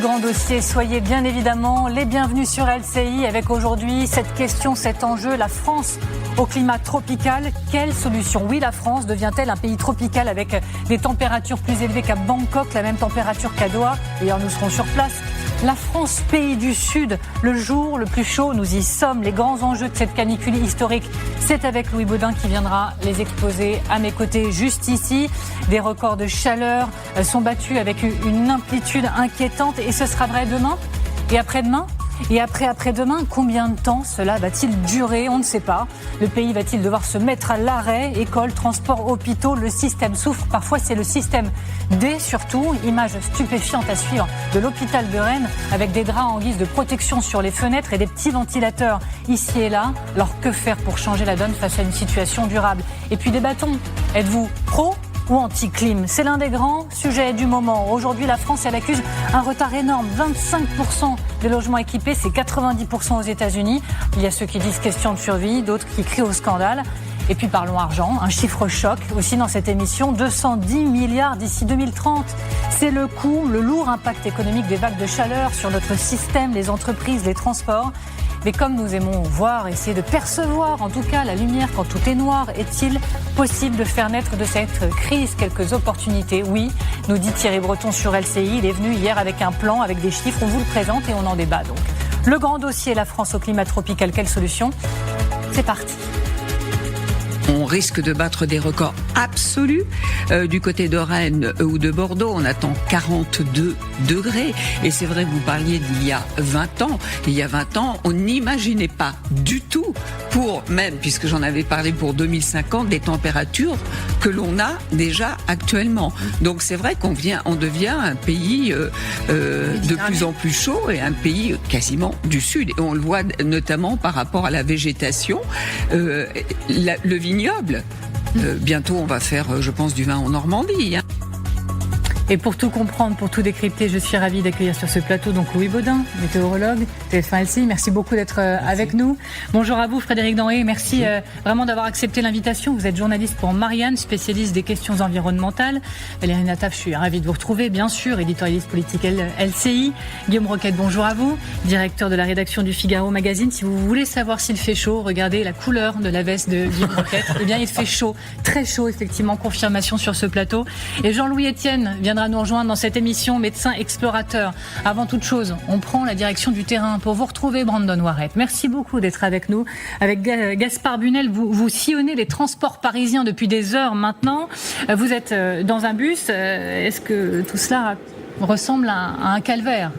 grand dossier. Soyez bien évidemment les bienvenus sur LCI avec aujourd'hui cette question, cet enjeu, la France au climat tropical. Quelle solution? Oui, la France devient-elle un pays tropical avec des températures plus élevées qu'à Bangkok, la même température qu'à Doha? D'ailleurs, nous serons sur place. La France, pays du Sud, le jour le plus chaud, nous y sommes. Les grands enjeux de cette canicule historique, c'est avec Louis Baudin qui viendra les exposer à mes côtés, juste ici. Des records de chaleur sont battus avec une amplitude inquiétante et ce sera vrai demain et après-demain. Et après-demain, combien de temps cela va-t-il durer? On ne sait pas. Le pays va-t-il devoir se mettre à l'arrêt? Écoles, transports, hôpitaux, le système souffre. Parfois, c'est le système D surtout. Image stupéfiante à suivre de l'hôpital de Rennes avec des draps en guise de protection sur les fenêtres et des petits ventilateurs ici et là. Alors que faire pour changer la donne face à une situation durable? Et puis débattons. Êtes-vous pro ou anti-clim? C'est l'un des grands sujets du moment. Aujourd'hui, la France, elle accuse un retard énorme. 25% des logements équipés, c'est 90% aux États-Unis. Il y a ceux qui disent question de survie, d'autres qui crient au scandale. Et puis parlons argent, un chiffre choc aussi dans cette émission, 210 milliards d'ici 2030. C'est le coût, le lourd impact économique des vagues de chaleur sur notre système, les entreprises, les transports. Mais comme nous aimons voir, essayer de percevoir en tout cas la lumière quand tout est noir, est-il possible de faire naître de cette crise quelques opportunités? Oui, nous dit Thierry Breton sur LCI. Il est venu hier avec un plan, avec des chiffres, on vous le présente et on en débat donc. Le grand dossier, la France au climat tropical, quelle solution? C'est parti. On risque de battre des records absolus. Du côté de Rennes ou de Bordeaux, on attend 42 degrés. Et c'est vrai que vous parliez d'il y a 20 ans. Il y a 20 ans, on n'imaginait pas du tout, puisque j'en avais parlé pour 2050, des températures que l'on a déjà actuellement. Donc c'est vrai qu'on devient un pays de plus en plus chaud et un pays quasiment du Sud. Et on le voit notamment par rapport à la végétation. Le vignoble. Bientôt, on va faire, je pense, du vin en Normandie. Et pour tout comprendre, pour tout décrypter, je suis ravie d'accueillir sur ce plateau donc Louis Baudin, météorologue, TF1 LCI. Merci beaucoup d'être avec nous. Bonjour à vous, Frédéric Denré. Merci vraiment d'avoir accepté l'invitation. Vous êtes journaliste pour Marianne, spécialiste des questions environnementales. Valérie Nataf, je suis ravie de vous retrouver, bien sûr, éditorialiste politique LCI. Guillaume Roquette, bonjour à vous, directeur de la rédaction du Figaro Magazine. Si vous voulez savoir s'il fait chaud, regardez la couleur de la veste de Guillaume Roquette. Eh bien, il fait chaud, très chaud, effectivement, confirmation sur ce plateau. Et Jean-Louis Etienne viendra nous rejoindre dans cette émission, médecin explorateur. Avant toute chose, on prend la direction du terrain pour vous retrouver, Brandon Warrett. Merci beaucoup d'être avec nous. Avec Gaspard Bunel, vous sillonnez les transports parisiens depuis des heures maintenant. Vous êtes dans un bus. Est-ce que tout cela ressemble à un calvaire ?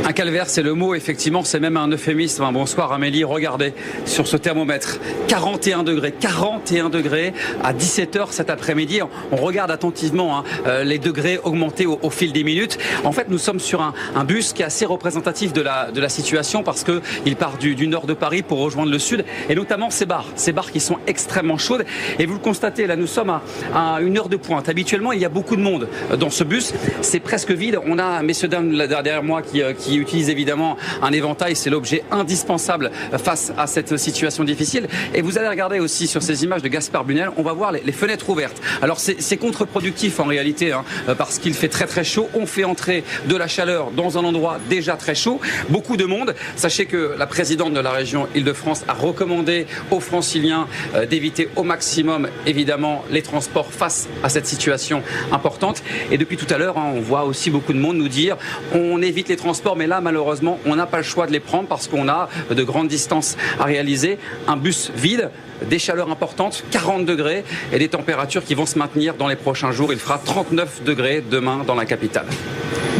Un calvaire, c'est le mot, effectivement, c'est même un euphémisme. Bonsoir Amélie, regardez sur ce thermomètre, 41 degrés à 17h cet après-midi. On regarde attentivement les degrés augmenter au fil des minutes. En fait, nous sommes sur un bus qui est assez représentatif de la situation parce qu'il part du nord de Paris pour rejoindre le sud et notamment ces barres qui sont extrêmement chaudes. Et vous le constatez, là nous sommes à une heure de pointe. Habituellement, il y a beaucoup de monde dans ce bus. C'est presque vide. On a, messieurs, dames, là derrière moi qui utilise évidemment un éventail, c'est l'objet indispensable face à cette situation difficile. Et vous allez regarder aussi sur ces images de Gaspard Bunel, on va voir les fenêtres ouvertes. Alors c'est contre-productif en réalité, parce qu'il fait très très chaud. On fait entrer de la chaleur dans un endroit déjà très chaud. Beaucoup de monde. Sachez que la présidente de la région Île-de-France a recommandé aux Franciliens d'éviter au maximum évidemment les transports face à cette situation importante. Et depuis tout à l'heure, on voit aussi beaucoup de monde nous dire on évite les transports, mais là malheureusement on n'a pas le choix de les prendre parce qu'on a de grandes distances à réaliser. Un bus vide, des chaleurs importantes, 40 degrés et des températures qui vont se maintenir dans les prochains jours. Il fera 39 degrés demain dans la capitale.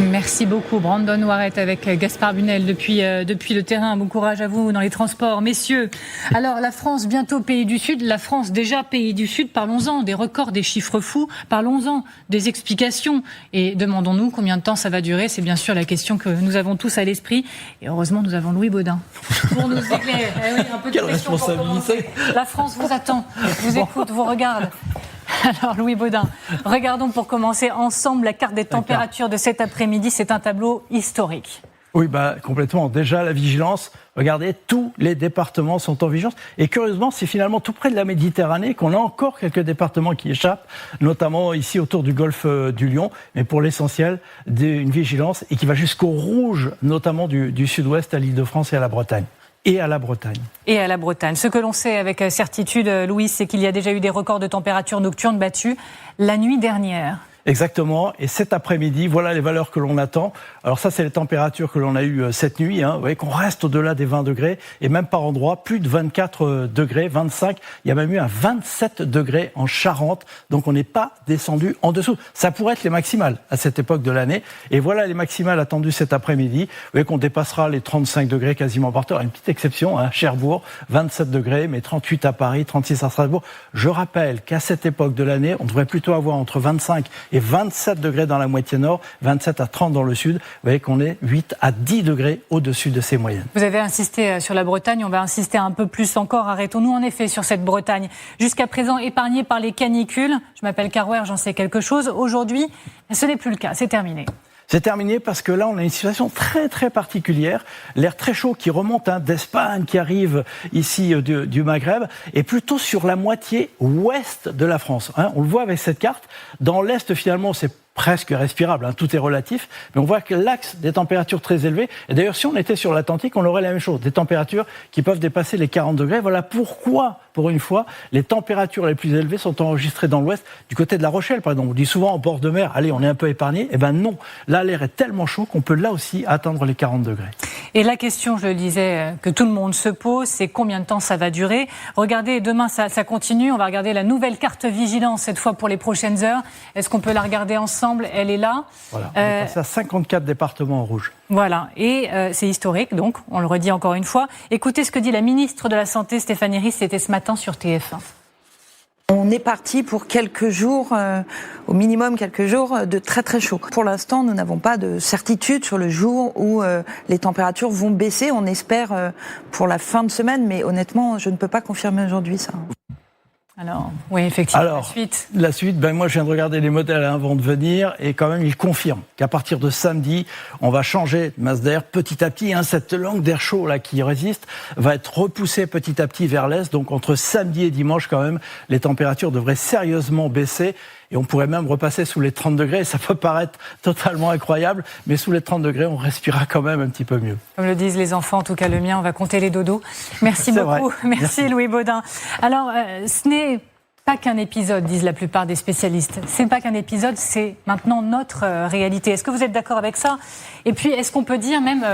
Merci beaucoup Brandon Warrett avec Gaspard Bunel depuis le terrain. Bon courage à vous dans les transports, messieurs. Alors la France bientôt pays du Sud, la France déjà pays du Sud, parlons-en des records, des chiffres fous, parlons-en des explications et demandons-nous combien de temps ça va durer. C'est bien sûr la question que nous avons tous à l'esprit et heureusement nous avons Louis Baudin pour nous éclairer. Oui, un peu de pression pour commencer. La France vous attend, vous écoute, vous regarde. Alors Louis Baudin, regardons pour commencer ensemble la carte des températures de cet après-midi. C'est un tableau historique. Oui, complètement. Déjà, la vigilance, regardez, tous les départements sont en vigilance. Et curieusement, c'est finalement tout près de la Méditerranée qu'on a encore quelques départements qui échappent, notamment ici autour du golfe du Lion, mais pour l'essentiel, une vigilance et qui va jusqu'au rouge, notamment du sud-ouest à l'Île-de-France et à la Bretagne. Et à la Bretagne. Ce que l'on sait avec certitude, Louis, c'est qu'il y a déjà eu des records de température nocturne battus la nuit dernière. Exactement, et cet après-midi, voilà les valeurs que l'on attend. Alors ça, c'est les températures que l'on a eues cette nuit. Vous voyez qu'on reste au-delà des 20 degrés, et même par endroits, plus de 24 degrés, 25. Il y a même eu un 27 degrés en Charente, donc on n'est pas descendu en dessous. Ça pourrait être les maximales à cette époque de l'année. Et voilà les maximales attendues cet après-midi. Vous voyez qu'on dépassera les 35 degrés quasiment partout. Une petite exception, Cherbourg, 27 degrés, mais 38 à Paris, 36 à Strasbourg. Je rappelle qu'à cette époque de l'année, on devrait plutôt avoir entre 25 et 27 degrés dans la moitié nord, 27 à 30 dans le sud. Vous voyez qu'on est 8 à 10 degrés au-dessus de ces moyennes. Vous avez insisté sur la Bretagne, on va insister un peu plus encore. Arrêtons-nous en effet sur cette Bretagne. Jusqu'à présent épargnée par les canicules. Je m'appelle Carouer, j'en sais quelque chose. Aujourd'hui, ce n'est plus le cas, c'est terminé. C'est terminé parce que là, on a une situation très très particulière. L'air très chaud qui remonte d'Espagne, qui arrive ici du Maghreb, est plutôt sur la moitié ouest de la France. On le voit avec cette carte. Dans l'est, finalement, c'est presque respirable, tout est relatif, mais on voit que l'axe des températures très élevées, et d'ailleurs si on était sur l'Atlantique, on aurait la même chose, des températures qui peuvent dépasser les 40 degrés. Voilà pourquoi, pour une fois, les températures les plus élevées sont enregistrées dans l'ouest, du côté de La Rochelle par exemple. On dit souvent en bord de mer, allez, on est un peu épargné. Eh ben non, là l'air est tellement chaud qu'on peut là aussi atteindre les 40 degrés. Et la question, je le disais, que tout le monde se pose, c'est combien de temps ça va durer. Regardez, demain ça continue, on va regarder la nouvelle carte vigilance, cette fois pour les prochaines heures. Est-ce qu'on peut la regarder ensemble ? Elle est là. Voilà, on est passé à 54 départements en rouge. Voilà, et c'est historique, donc on le redit encore une fois. Écoutez ce que dit la ministre de la Santé, Stéphanie Risse, c'était ce matin sur TF1. On est parti pour quelques jours, au minimum quelques jours, de très très chaud. Pour l'instant, nous n'avons pas de certitude sur le jour où les températures vont baisser. On espère pour la fin de semaine, mais honnêtement, je ne peux pas confirmer aujourd'hui ça. Alors, oui, effectivement, alors, la suite, moi je viens de regarder les modèles avant de venir et quand même ils confirment qu'à partir de samedi, on va changer de masse d'air petit à petit. Cette langue d'air chaud là qui résiste va être repoussée petit à petit vers l'est. Donc entre samedi et dimanche quand même, les températures devraient sérieusement baisser. Et on pourrait même repasser sous les 30 degrés. Ça peut paraître totalement incroyable, mais sous les 30 degrés, on respirera quand même un petit peu mieux. Comme le disent les enfants, en tout cas le mien, on va compter les dodos. Merci beaucoup. Merci Louis Baudin. Alors, ce n'est pas qu'un épisode, disent la plupart des spécialistes. C'est pas qu'un épisode, c'est maintenant notre réalité. Est-ce que vous êtes d'accord avec ça ? Et puis, est-ce qu'on peut dire même...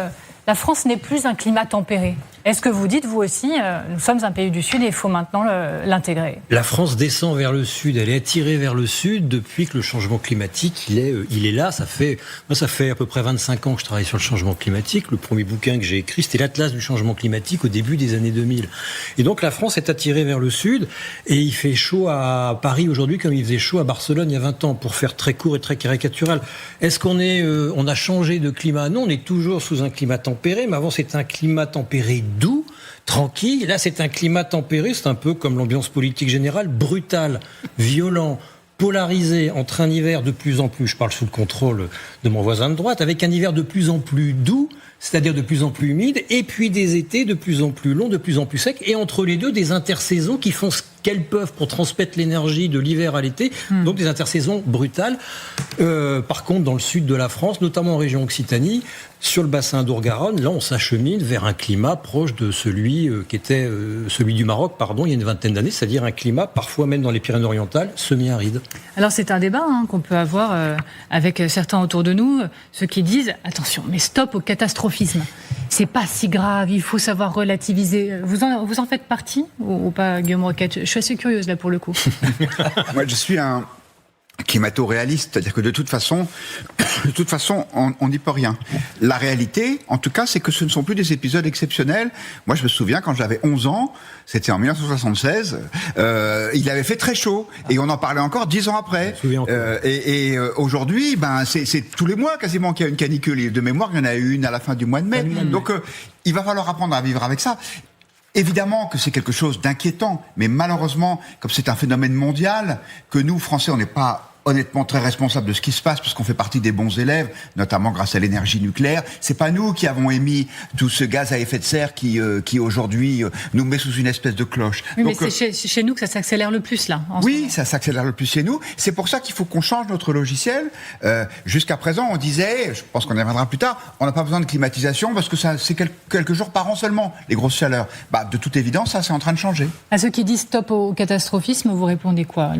la France n'est plus un climat tempéré. Est-ce que vous dites, vous aussi, nous sommes un pays du Sud et il faut maintenant l'intégrer ? La France descend vers le Sud, elle est attirée vers le Sud depuis que le changement climatique, il est là. Ça fait à peu près 25 ans que je travaille sur le changement climatique. Le premier bouquin que j'ai écrit, c'était l'Atlas du changement climatique au début des années 2000. Et donc la France est attirée vers le Sud et il fait chaud à Paris aujourd'hui comme il faisait chaud à Barcelone il y a 20 ans, pour faire très court et très caricatural. Est-ce qu'on a changé de climat ? Non, on est toujours sous un climat tempéré, mais avant c'était un climat tempéré doux, tranquille. Là, c'est un climat tempéré, c'est un peu comme l'ambiance politique générale, brutal, violent, polarisé, entre un hiver de plus en plus, je parle sous le contrôle de mon voisin de droite, avec un hiver de plus en plus doux, c'est-à-dire de plus en plus humide, et puis des étés de plus en plus longs, de plus en plus secs, et entre les deux, des intersaisons qui font ce qu'elles peuvent pour transmettre l'énergie de l'hiver à l'été, donc des intersaisons brutales. Par contre, dans le sud de la France, notamment en région Occitanie, sur le bassin d'Our-Garonne, là, on s'achemine vers un climat proche de celui qui était celui du Maroc, il y a une vingtaine d'années, c'est-à-dire un climat, parfois même dans les Pyrénées-Orientales, semi-aride. Alors, c'est un débat qu'on peut avoir avec certains autour de nous, ceux qui disent « Attention, mais stop au catastrophisme. C'est pas si grave, il faut savoir relativiser. » Vous en faites partie ou pas, Guillaume Roquette ? Je suis assez curieuse, là, pour le coup. Moi, je suis un climato-réaliste, c'est-à-dire que de toute façon, on n'y peut rien. La réalité, en tout cas, c'est que ce ne sont plus des épisodes exceptionnels. Moi, je me souviens, quand j'avais 11 ans, c'était en 1976, il avait fait très chaud, et on en parlait encore 10 ans après. Aujourd'hui, c'est tous les mois quasiment qu'il y a une canicule. De mémoire, il y en a une à la fin du mois de mai. Donc, il va falloir apprendre à vivre avec ça. Évidemment que c'est quelque chose d'inquiétant, mais malheureusement, comme c'est un phénomène mondial, que nous, Français, on n'est pas honnêtement très responsables de ce qui se passe, parce qu'on fait partie des bons élèves, notamment grâce à l'énergie nucléaire. C'est pas nous qui avons émis tout ce gaz à effet de serre qui aujourd'hui nous met sous une espèce de cloche. Oui, Donc, mais c'est chez nous que ça s'accélère le plus, là. Oui, ça s'accélère le plus chez nous. C'est pour ça qu'il faut qu'on change notre logiciel. Jusqu'à présent, on disait, je pense qu'on y reviendra plus tard, on n'a pas besoin de climatisation parce que ça, c'est quelques jours par an seulement, les grosses chaleurs. De toute évidence, ça, c'est en train de changer. À ceux qui disent stop au catastrophisme, vous répondez quoi,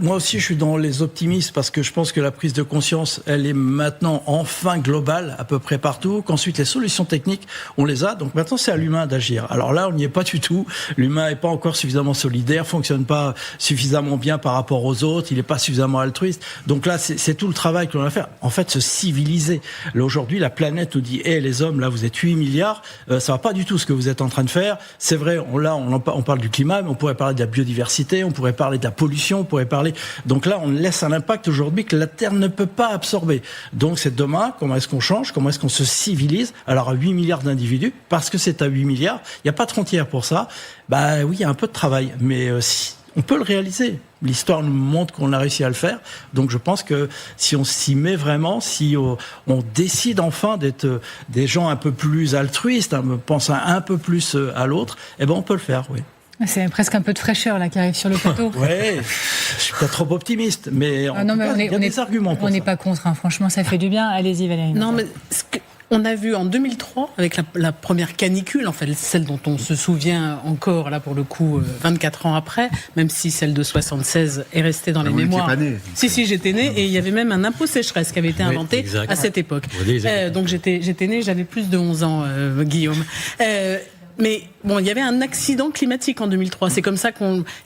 moi aussi, je suis dans les optimistes parce que je pense que la prise de conscience, elle est maintenant enfin globale à peu près partout. Qu'ensuite, les solutions techniques, on les a. Donc maintenant, c'est à l'humain d'agir. Alors là, on n'y est pas du tout. L'humain n'est pas encore suffisamment solidaire, fonctionne pas suffisamment bien par rapport aux autres. Il n'est pas suffisamment altruiste. Donc là, c'est tout le travail que l'on a à faire. En fait, se civiliser. Là, aujourd'hui, la planète nous dit, les hommes, là, vous êtes 8 milliards. Ça va pas du tout ce que vous êtes en train de faire. C'est vrai, on parle du climat, mais on pourrait parler de la biodiversité, on pourrait parler de la pollution, on pourrait parler... Donc là, on laisse un impact aujourd'hui que la Terre ne peut pas absorber. Donc c'est demain, comment est-ce qu'on change, comment est-ce qu'on se civilise? Alors à 8 milliards d'individus, parce que c'est à 8 milliards, il n'y a pas de frontière pour ça. Oui, il y a un peu de travail, mais on peut le réaliser. L'histoire nous montre qu'on a réussi à le faire. Donc je pense que si on s'y met vraiment, si on décide enfin d'être des gens un peu plus altruistes, pensant un peu plus à l'autre, on peut le faire, oui. C'est presque un peu de fraîcheur là qui arrive sur le plateau. Ouais, je suis peut-être trop optimiste, mais il y a des arguments pour ça. On n'est pas contre, franchement, ça fait du bien. Allez-y, Valérie. Non, mais on a vu en 2003, avec la première canicule, en fait, celle dont on se souvient encore, là, pour le coup, 24 ans après, même si celle de 76 est restée dans les mémoires. Pas né. Si, j'étais née, et il y avait même un impôt sécheresse qui avait été inventé à cette époque. Donc j'étais née, j'avais plus de 11 ans, Guillaume. Mais bon, il y avait un accident climatique en 2003. C'est comme ça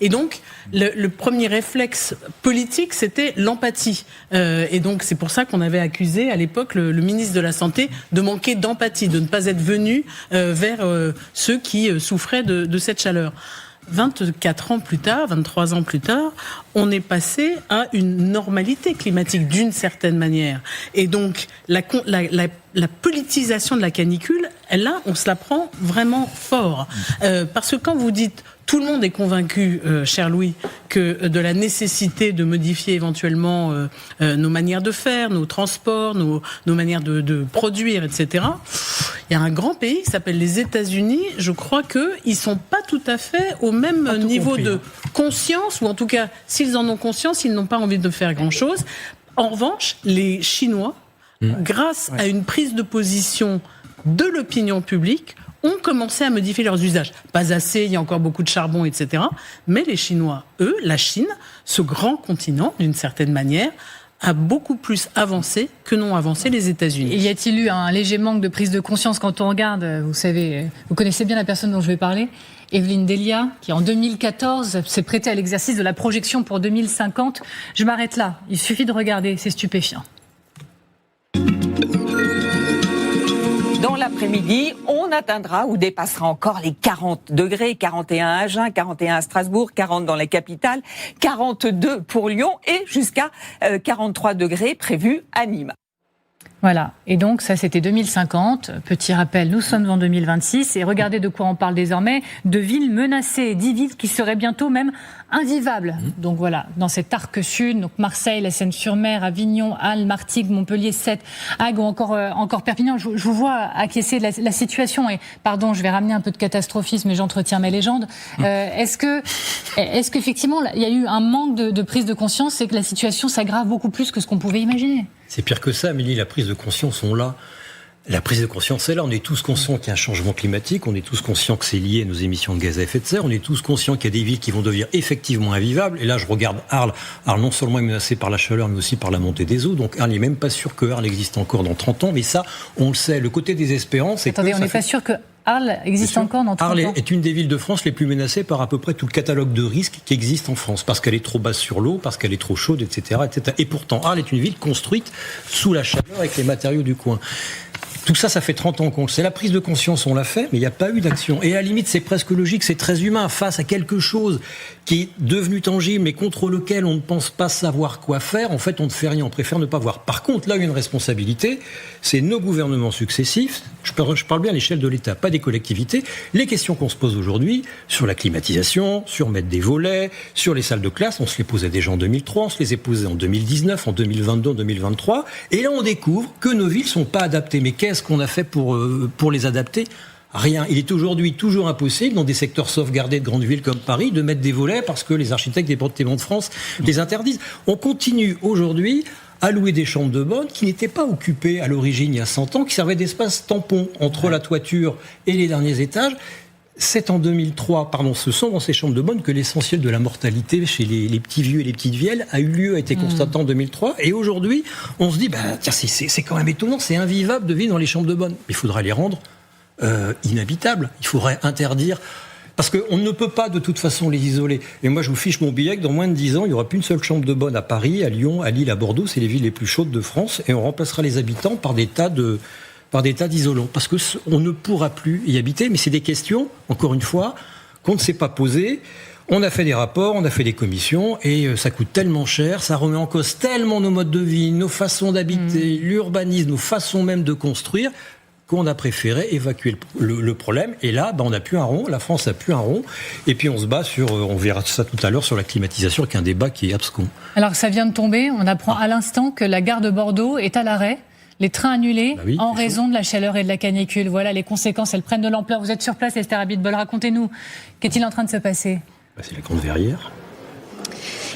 et donc le premier réflexe politique, c'était l'empathie. Et donc c'est pour ça qu'on avait accusé à l'époque le ministre de la Santé de manquer d'empathie, de ne pas être venu vers ceux qui souffraient de cette chaleur. 24 ans plus tard, 23 ans plus tard, on est passé à une normalité climatique d'une certaine manière. Et donc, la politisation de la canicule, là, on se la prend vraiment fort. Parce que quand vous dites... Tout le monde est convaincu, cher Louis, que de la nécessité de modifier éventuellement nos manières de faire, nos transports, nos manières de produire, etc. Il y a un grand pays qui s'appelle les États-Unis. Je crois qu'ils sont pas tout à fait au même niveau de conscience, ou en tout cas, s'ils en ont conscience, ils n'ont pas envie de faire grand-chose. En revanche, les Chinois, grâce à une prise de position de l'opinion publique, ont commencé à modifier leurs usages. Pas assez, il y a encore beaucoup de charbon, etc. Mais les Chinois, eux, la Chine, ce grand continent, d'une certaine manière, a beaucoup plus avancé que n'ont avancé les États-Unis. Et y a-t-il eu un léger manque de prise de conscience quand on regarde, vous savez, vous connaissez bien la personne dont je vais parler, Evelyne Delia, qui en 2014 s'est prêtée à l'exercice de la projection pour 2050. Je m'arrête là, il suffit de regarder, c'est stupéfiant. Dans l'après-midi, on atteindra ou dépassera encore les 40 degrés, 41 à Agen, 41 à Strasbourg, 40 dans la capitale, 42 pour Lyon et jusqu'à 43 degrés prévus à Nîmes. Voilà, et donc ça c'était 2050, petit rappel, nous sommes en 2026 et regardez de quoi on parle désormais, de villes menacées, 10 villes qui seraient bientôt même invivables. Donc voilà, dans cet arc sud, donc Marseille, la Seine-sur-Mer, Avignon, Halle, Martigues, Montpellier, Sète, Agde ou encore Perpignan. Je vous vois acquiescer de la situation et pardon, je vais ramener un peu de catastrophisme mais j'entretiens mes légendes. Est-ce qu'effectivement il y a eu un manque de prise de conscience et que la situation s'aggrave beaucoup plus que ce qu'on pouvait imaginer? C'est pire que ça, Amélie, la prise de conscience, la prise de conscience est là. On est tous conscients qu'il y a un changement climatique, on est tous conscients que c'est lié à nos émissions de gaz à effet de serre, on est tous conscients qu'il y a des villes qui vont devenir effectivement invivables. Et là, je regarde Arles. Arles, non seulement est menacée par la chaleur, mais aussi par la montée des eaux. Donc Arles n'est même pas sûr que Arles existe encore dans 30 ans. Mais ça, on le sait. Le côté désespérant, c'est Attendez, on n'est pas sûr que Arles existe encore dans 30 ans. Arles est une des villes de France les plus menacées par à peu près tout le catalogue de risques qui existe en France, parce qu'elle est trop basse sur l'eau, parce qu'elle est trop chaude, etc., etc. Et pourtant, Arles est une ville construite sous la chaleur avec les matériaux du coin. Tout ça, ça fait 30 ans qu'on le sait. La prise de conscience, on l'a fait, mais il n'y a pas eu d'action. Et à la limite, c'est presque logique, c'est très humain. Face à quelque chose qui est devenu tangible, mais contre lequel on ne pense pas savoir quoi faire, en fait, on ne fait rien, on préfère ne pas voir. Par contre, là, il y a une responsabilité, c'est nos gouvernements successifs, je parle bien à l'échelle de l'État, pas des collectivités. Les questions qu'on se pose aujourd'hui, sur la climatisation, sur mettre des volets, sur les salles de classe, on se les posait déjà en 2003, on se les a posées en 2019, en 2022, en 2023, et là, on découvre que nos villes sont pas adaptées. Mais qu'est-ce qu'on a fait pour les adapter ? Rien. Il est aujourd'hui toujours impossible, dans des secteurs sauvegardés de grandes villes comme Paris, de mettre des volets parce que les architectes des bâtiments de France les interdisent. On continue aujourd'hui à louer des chambres de bonne qui n'étaient pas occupées à l'origine il y a 100 ans, qui servaient d'espace tampon entre la toiture et les derniers étages. C'est en 2003, ce sont dans ces chambres de bonne que l'essentiel de la mortalité chez les petits vieux et les petites vieilles a eu lieu, a été constaté en 2003. Et aujourd'hui, on se dit, tiens, c'est quand même étonnant, c'est invivable de vivre dans les chambres de bonne. Il faudra les rendre inhabitables. Il faudrait interdire. Parce qu'on ne peut pas de toute façon les isoler. Et moi, je vous fiche mon billet que dans moins de 10 ans, il n'y aura plus une seule chambre de bonne à Paris, à Lyon, à Lille, à Bordeaux. C'est les villes les plus chaudes de France. Et on remplacera les habitants par des tas d'isolants. Parce qu'on ne pourra plus y habiter. Mais c'est des questions, encore une fois, qu'on ne s'est pas posées. On a fait des rapports, on a fait des commissions, et ça coûte tellement cher, ça remet en cause tellement nos modes de vie, nos façons d'habiter, l'urbanisme, nos façons même de construire, qu'on a préféré évacuer le problème. Et là, on n'a plus un rond, la France n'a plus un rond. Et puis on se bat on verra ça tout à l'heure, sur la climatisation, avec un débat qui est abscon. Alors ça vient de tomber, on apprend à l'instant que la gare de Bordeaux est à l'arrêt. Les trains annulés en raison de la chaleur et de la canicule. Voilà, les conséquences, elles prennent de l'ampleur. Vous êtes sur place, Esther Abitbol, racontez-nous. Qu'est-il en train de se passer ? C'est la grande verrière.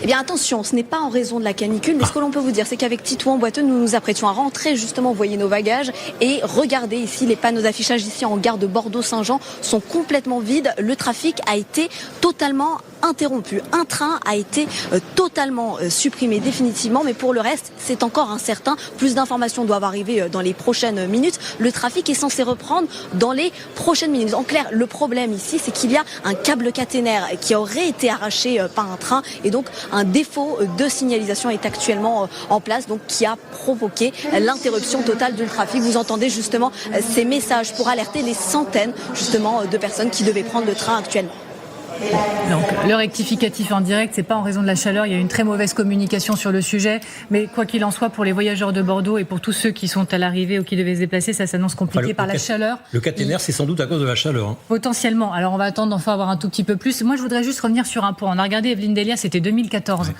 Eh bien attention, ce n'est pas en raison de la canicule, mais ce que l'on peut vous dire, c'est qu'avec Titouan Boiteux, nous nous apprêtions à rentrer justement, envoyer nos bagages, et regardez ici, les panneaux d'affichage ici en gare de Bordeaux-Saint-Jean sont complètement vides. Le trafic a été totalement interrompu. Un train a été totalement supprimé définitivement, mais pour le reste, c'est encore incertain. Plus d'informations doivent arriver dans les prochaines minutes. Le trafic est censé reprendre dans les prochaines minutes. En clair, le problème ici, c'est qu'il y a un câble caténaire qui aurait été arraché par un train, et donc un défaut de signalisation est actuellement en place, donc qui a provoqué l'interruption totale du trafic. Vous entendez justement ces messages pour alerter les centaines justement de personnes qui devaient prendre le train actuellement. Donc, le rectificatif en direct, c'est pas en raison de la chaleur. Il y a une très mauvaise communication sur le sujet. Mais quoi qu'il en soit, pour les voyageurs de Bordeaux et pour tous ceux qui sont à l'arrivée ou qui devaient se déplacer, ça s'annonce compliqué par la chaleur. Le caténaire, c'est sans doute à cause de la chaleur. Potentiellement. Alors, on va attendre d'en avoir un tout petit peu plus. Moi, je voudrais juste revenir sur un point. On a regardé Evelyne Delia, c'était 2014. Ouais.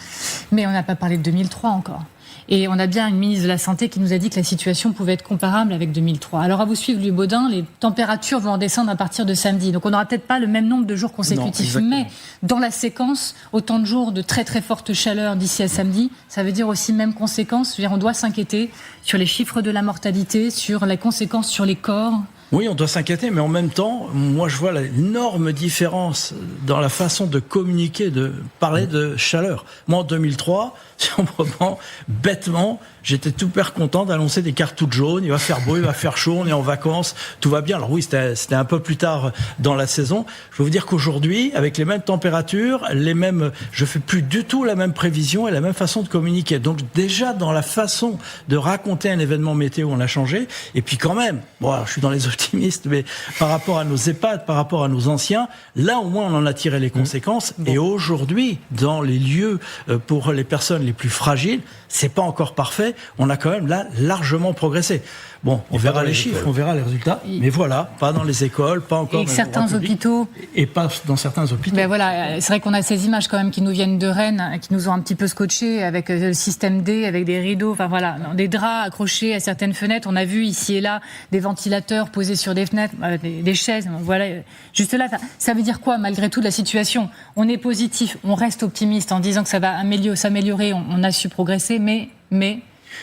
Mais on n'a pas parlé de 2003 encore. Et on a bien une ministre de la Santé qui nous a dit que la situation pouvait être comparable avec 2003. Alors, à vous suivre, Louis Baudin, les températures vont en descendre à partir de samedi. Donc, on n'aura peut-être pas le même nombre de jours consécutifs. Non, mais dans la séquence, autant de jours de très très forte chaleur d'ici à samedi, ça veut dire aussi même conséquence. Je veux dire, on doit s'inquiéter sur les chiffres de la mortalité, sur les conséquences sur les corps. Oui, on doit s'inquiéter, mais en même temps, moi je vois l'énorme différence dans la façon de communiquer, de parler de chaleur. Moi, en 2003, si on me reprend bêtement, j'étais tout super content d'annoncer des cartes toutes jaunes. Il va faire beau, il va faire chaud, on est en vacances, tout va bien. Alors oui, c'était un peu plus tard dans la saison. Je veux vous dire qu'aujourd'hui, avec les mêmes températures, je fais plus du tout la même prévision et la même façon de communiquer. Donc déjà, dans la façon de raconter un événement météo, on a changé. Et puis quand même, je suis dans les optimistes, mais par rapport à nos EHPAD, par rapport à nos anciens, là au moins on en a tiré les conséquences. Bon. Et aujourd'hui, dans les lieux pour les personnes les plus fragiles, c'est pas encore parfait. On a quand même là largement progressé. Bon, on verra les chiffres, on verra les résultats. Mais voilà, pas dans les écoles, pas encore dans certains hôpitaux. Et pas dans certains hôpitaux. Ben voilà, c'est vrai qu'on a ces images quand même qui nous viennent de Rennes, qui nous ont un petit peu scotchés avec le système D, avec des rideaux, enfin voilà, des draps accrochés à certaines fenêtres. On a vu ici et là des ventilateurs posés sur des fenêtres, des chaises. Voilà, juste là, ça veut dire quoi malgré tout de la situation ? On est positif, on reste optimiste en disant que ça va s'améliorer, on a su progresser, mais...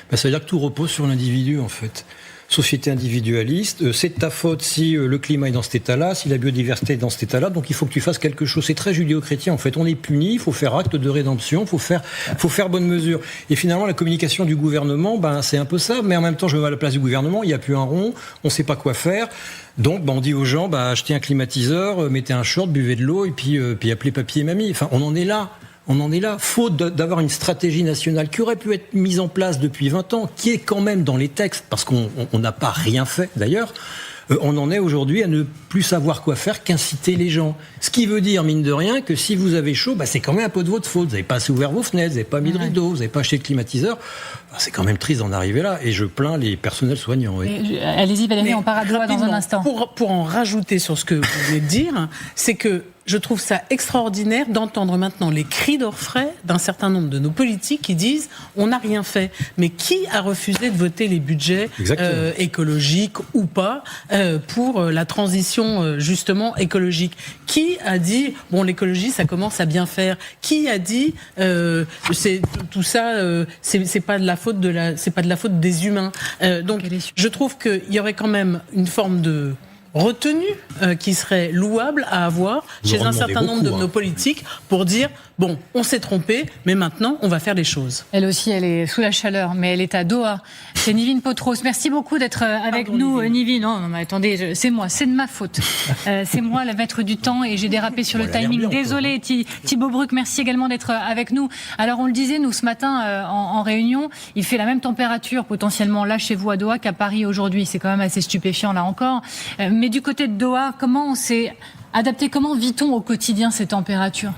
Ça veut dire que tout repose sur l'individu en fait. Société individualiste, c'est de ta faute si le climat est dans cet état-là, si la biodiversité est dans cet état-là, donc il faut que tu fasses quelque chose. C'est très judéo-chrétien en fait. On est puni, il faut faire acte de rédemption, il faut faire bonne mesure. Et finalement, la communication du gouvernement, c'est un peu ça, mais en même temps, je me mets à la place du gouvernement, il n'y a plus un rond, on ne sait pas quoi faire. Donc, on dit aux gens, achetez un climatiseur, mettez un short, buvez de l'eau, et puis appelez papy et mamie. Enfin, on en est là. on en est là. Faute d'avoir une stratégie nationale qui aurait pu être mise en place depuis 20 ans, qui est quand même dans les textes, parce qu'on n'a pas rien fait d'ailleurs, on en est aujourd'hui à ne plus savoir quoi faire qu'inciter les gens. Ce qui veut dire, mine de rien, que si vous avez chaud, c'est quand même un peu de votre faute. Vous n'avez pas assez ouvert vos fenêtres, vous n'avez pas mis de rideau, vous n'avez pas acheté de climatiseur. C'est quand même triste d'en arriver là. Et je plains les personnels soignants. Oui. Allez-y Valérie, on part à Doha dans un instant. Pour en rajouter sur ce que vous venez de dire, c'est que je trouve ça extraordinaire d'entendre maintenant les cris d'orfraie d'un certain nombre de nos politiques qui disent on n'a rien fait. Mais qui a refusé de voter les budgets écologiques ou pas pour la transition justement écologique? Qui a dit l'écologie ça commence à bien faire? Qui a dit tout ça c'est pas de la faute c'est pas de la faute des humains? Donc je trouve qu'il y aurait quand même une forme de retenue qui serait louable à avoir chez un certain nombre de nos politiques pour dire on s'est trompé, mais maintenant on va faire les choses. Elle aussi, elle est sous la chaleur, mais elle est à Doha. C'est Nivine Potros. Merci beaucoup d'être avec nous, Nivine. Non, mais attendez, c'est moi, c'est de ma faute. C'est moi la maître du temps et j'ai dérapé sur le timing. Désolé, Thibaut Bruck, merci également d'être avec nous. Alors on le disait, nous ce matin en réunion, il fait la même température potentiellement là chez vous à Doha qu'à Paris aujourd'hui. C'est quand même assez stupéfiant là encore. Mais du côté de Doha, comment on s'est adapté? Comment vit-on au quotidien ces températures?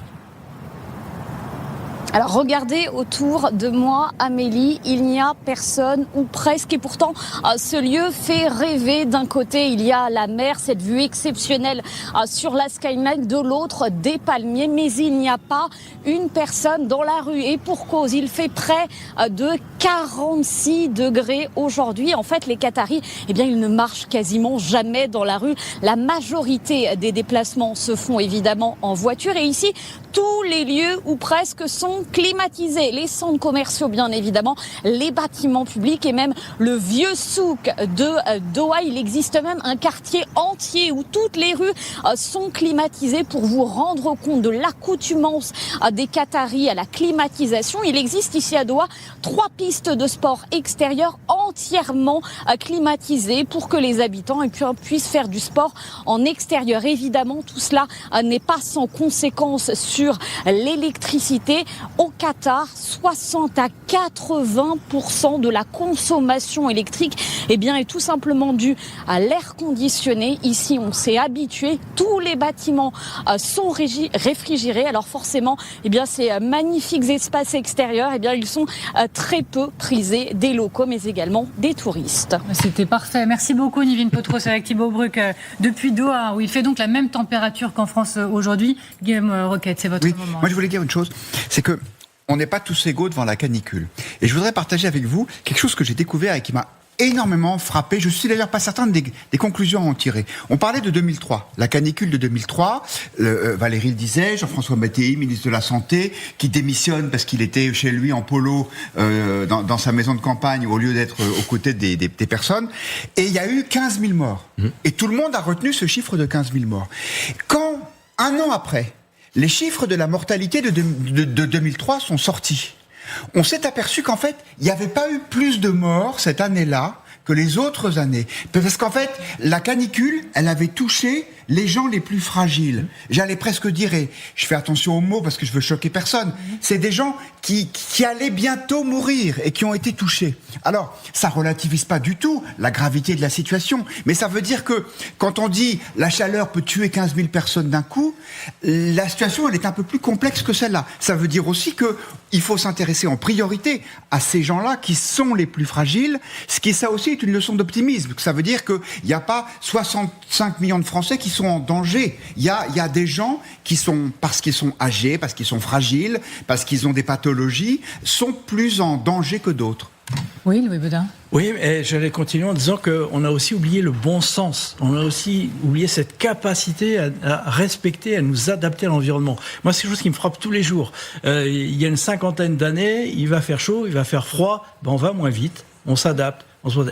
Alors regardez autour de moi, Amélie, il n'y a personne ou presque, et pourtant ce lieu fait rêver. D'un côté il y a la mer, cette vue exceptionnelle sur la Skyline, de l'autre des palmiers, mais il n'y a pas une personne dans la rue, et pour cause, il fait près de 46 degrés aujourd'hui. En fait les Qataris, ils ne marchent quasiment jamais dans la rue. La majorité des déplacements se font évidemment en voiture, et ici tous les lieux ou presque sont climatisés. Les centres commerciaux, bien évidemment, les bâtiments publics et même le vieux souk de Doha. Il existe même un quartier entier où toutes les rues sont climatisées pour vous rendre compte de l'accoutumance des Qataris à la climatisation. Il existe ici à Doha 3 pistes de sport extérieures entièrement climatisées pour que les habitants puissent faire du sport en extérieur. Évidemment, tout cela n'est pas sans conséquences sur l'électricité. Au Qatar, 60 à 80% de la consommation électrique est tout simplement due à l'air conditionné. Ici, on s'est habitué. Tous les bâtiments sont réfrigérés. Alors forcément, ces magnifiques espaces extérieurs, ils sont très peu prisés des locaux, mais également des touristes. C'était parfait. Merci beaucoup, Nivine Potros, avec Thibaut Bruck depuis Doha, où il fait donc la même température qu'en France aujourd'hui. Guillaume Roquette, c'est votre moment. Moi, je voulais dire une chose, c'est que on n'est pas tous égaux devant la canicule. Et je voudrais partager avec vous quelque chose que j'ai découvert et qui m'a énormément frappé. Je suis d'ailleurs pas certain des conclusions à en tirer. On parlait de 2003, la canicule de 2003. Valérie le disait, Jean-François Mattei, ministre de la Santé, qui démissionne parce qu'il était chez lui en polo dans sa maison de campagne au lieu d'être aux côtés des personnes. Et il y a eu 15 000 morts. Et tout le monde a retenu ce chiffre de 15 000 morts. Quand, un an après, les chiffres de la mortalité de 2003 sont sortis, on s'est aperçu qu'en fait, il n'y avait pas eu plus de morts cette année-là que les autres années. Parce qu'en fait, la canicule, elle avait touché les gens les plus fragiles. J'allais presque dire, et je fais attention aux mots parce que je veux choquer personne, c'est des gens qui allaient bientôt mourir et qui ont été touchés. Alors, ça relativise pas du tout la gravité de la situation, mais ça veut dire que quand on dit la chaleur peut tuer 15 000 personnes d'un coup, la situation, elle est un peu plus complexe que celle-là. Ça veut dire aussi que il faut s'intéresser en priorité à ces gens-là qui sont les plus fragiles, ce qui, ça aussi, est une leçon d'optimisme. Ça veut dire qu'il n'y a pas 65 millions de Français qui sont en danger. Il y a des gens qui sont, parce qu'ils sont âgés, parce qu'ils sont fragiles, parce qu'ils ont des pathologies, sont plus en danger que d'autres. Oui, Louis Baudin. Oui, et j'allais continuer en disant qu'on a aussi oublié le bon sens. On a aussi oublié cette capacité à respecter, à nous adapter à l'environnement. Moi, c'est quelque chose qui me frappe tous les jours. Il y a une 50aine d'années, il va faire chaud, il va faire froid, on va moins vite, on s'adapte.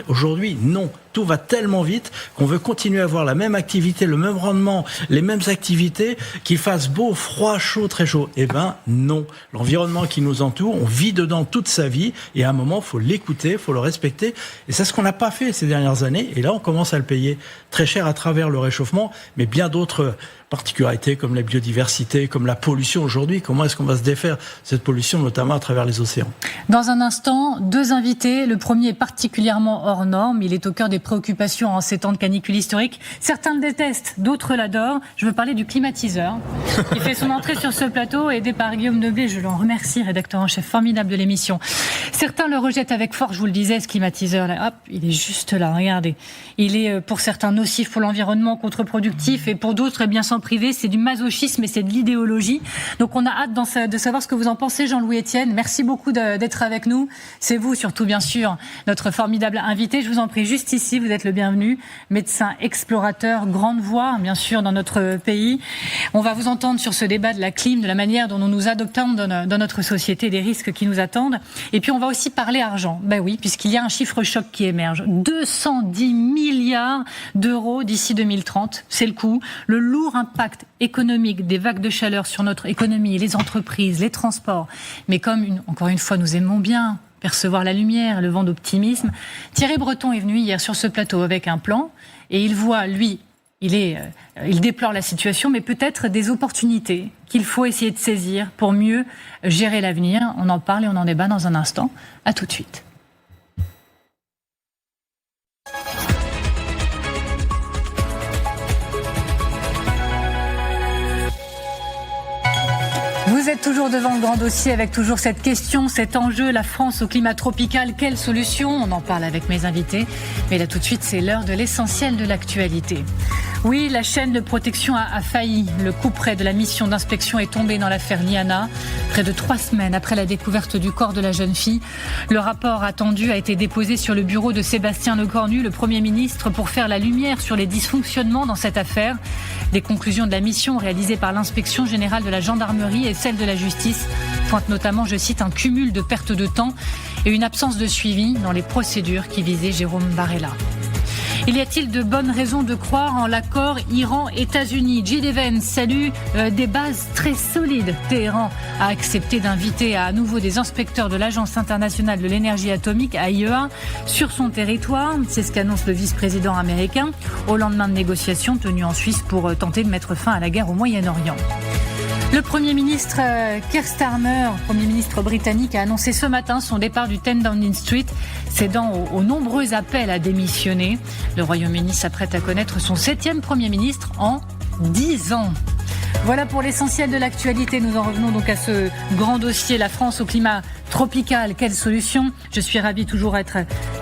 Aujourd'hui, non. Tout va tellement vite qu'on veut continuer à avoir la même activité, le même rendement, les mêmes activités, qu'il fasse beau, froid, chaud, très chaud. Eh ben, non. L'environnement qui nous entoure, on vit dedans toute sa vie, et à un moment, il faut l'écouter, il faut le respecter. Et c'est ce qu'on n'a pas fait ces dernières années. Et là, on commence à le payer très cher à travers le réchauffement, mais bien d'autres particularités comme la biodiversité, comme la pollution aujourd'hui. Comment est-ce qu'on va se défaire de cette pollution, notamment à travers les océans? Dans un instant, 2 invités. Le premier est particulièrement hors norme. Il est au cœur des préoccupations en ces temps de canicule historique. Certains le détestent, d'autres l'adorent. Je veux parler du climatiseur qui fait son entrée sur ce plateau, aidé par Guillaume Deblé. Je l'en remercie, rédacteur en chef formidable de l'émission. Certains le rejettent avec force, je vous le disais, ce climatiseur. Là, hop, il est juste là, regardez. Il est pour certains nocif pour l'environnement, contre-productif, et pour d'autres, bien s'en priver. C'est du masochisme et c'est de l'idéologie. Donc on a hâte de savoir ce que vous en pensez, Jean-Louis Etienne. Merci beaucoup d'être avec nous. C'est vous, surtout, bien sûr, notre formidable invité. Je vous en prie, juste ici, vous êtes le bienvenu. Médecin explorateur, grande voix, bien sûr, dans notre pays. On va vous entendre sur ce débat de la clim, de la manière dont nous nous adoptons dans notre société, des risques qui nous attendent. Et puis on va aussi parler argent. Ben oui, puisqu'il y a un chiffre choc qui émerge. 210 milliards d'euros d'ici 2030. C'est le coût. Le lourd impact économique des vagues de chaleur sur notre économie, les entreprises, les transports. Mais comme, encore une fois, nous aimons bien percevoir la lumière, le vent d'optimisme, Thierry Breton est venu hier sur ce plateau avec un plan et il voit, lui, il déplore la situation, mais peut-être des opportunités qu'il faut essayer de saisir pour mieux gérer l'avenir. On en parle et on en débat dans un instant. À tout de suite. Vous êtes toujours devant le grand dossier avec toujours cette question, cet enjeu, la France au climat tropical, quelle solution? On en parle avec mes invités. Mais là tout de suite, c'est l'heure de l'essentiel de l'actualité. Oui, la chaîne de protection a failli. Le couperet de la mission d'inspection est tombé dans l'affaire Liana. Près de 3 semaines après la découverte du corps de la jeune fille, le rapport attendu a été déposé sur le bureau de Sébastien Lecornu, le Premier ministre, pour faire la lumière sur les dysfonctionnements dans cette affaire. Les conclusions de la mission réalisée par l'inspection générale de la gendarmerie et celle de la justice pointent notamment, je cite, un cumul de pertes de temps et une absence de suivi dans les procédures qui visaient Jérôme Varela. Y a-t-il de bonnes raisons de croire en l'accord Iran-États-Unis? J.D. Vance salue des bases très solides. Téhéran a accepté d'inviter à nouveau des inspecteurs de l'Agence internationale de l'énergie atomique, AIEA, sur son territoire. C'est ce qu'annonce le vice-président américain au lendemain de négociations tenues en Suisse pour tenter de mettre fin à la guerre au Moyen-Orient. Le Premier ministre Keir Starmer, Premier ministre britannique, a annoncé ce matin son départ du 10 Downing Street, cédant aux nombreux appels à démissionner. Le Royaume-Uni s'apprête à connaître son 7e Premier ministre en 10 ans. Voilà pour l'essentiel de l'actualité. Nous en revenons donc à ce grand dossier, la France au climat tropical. Quelle solution? Je suis ravie toujours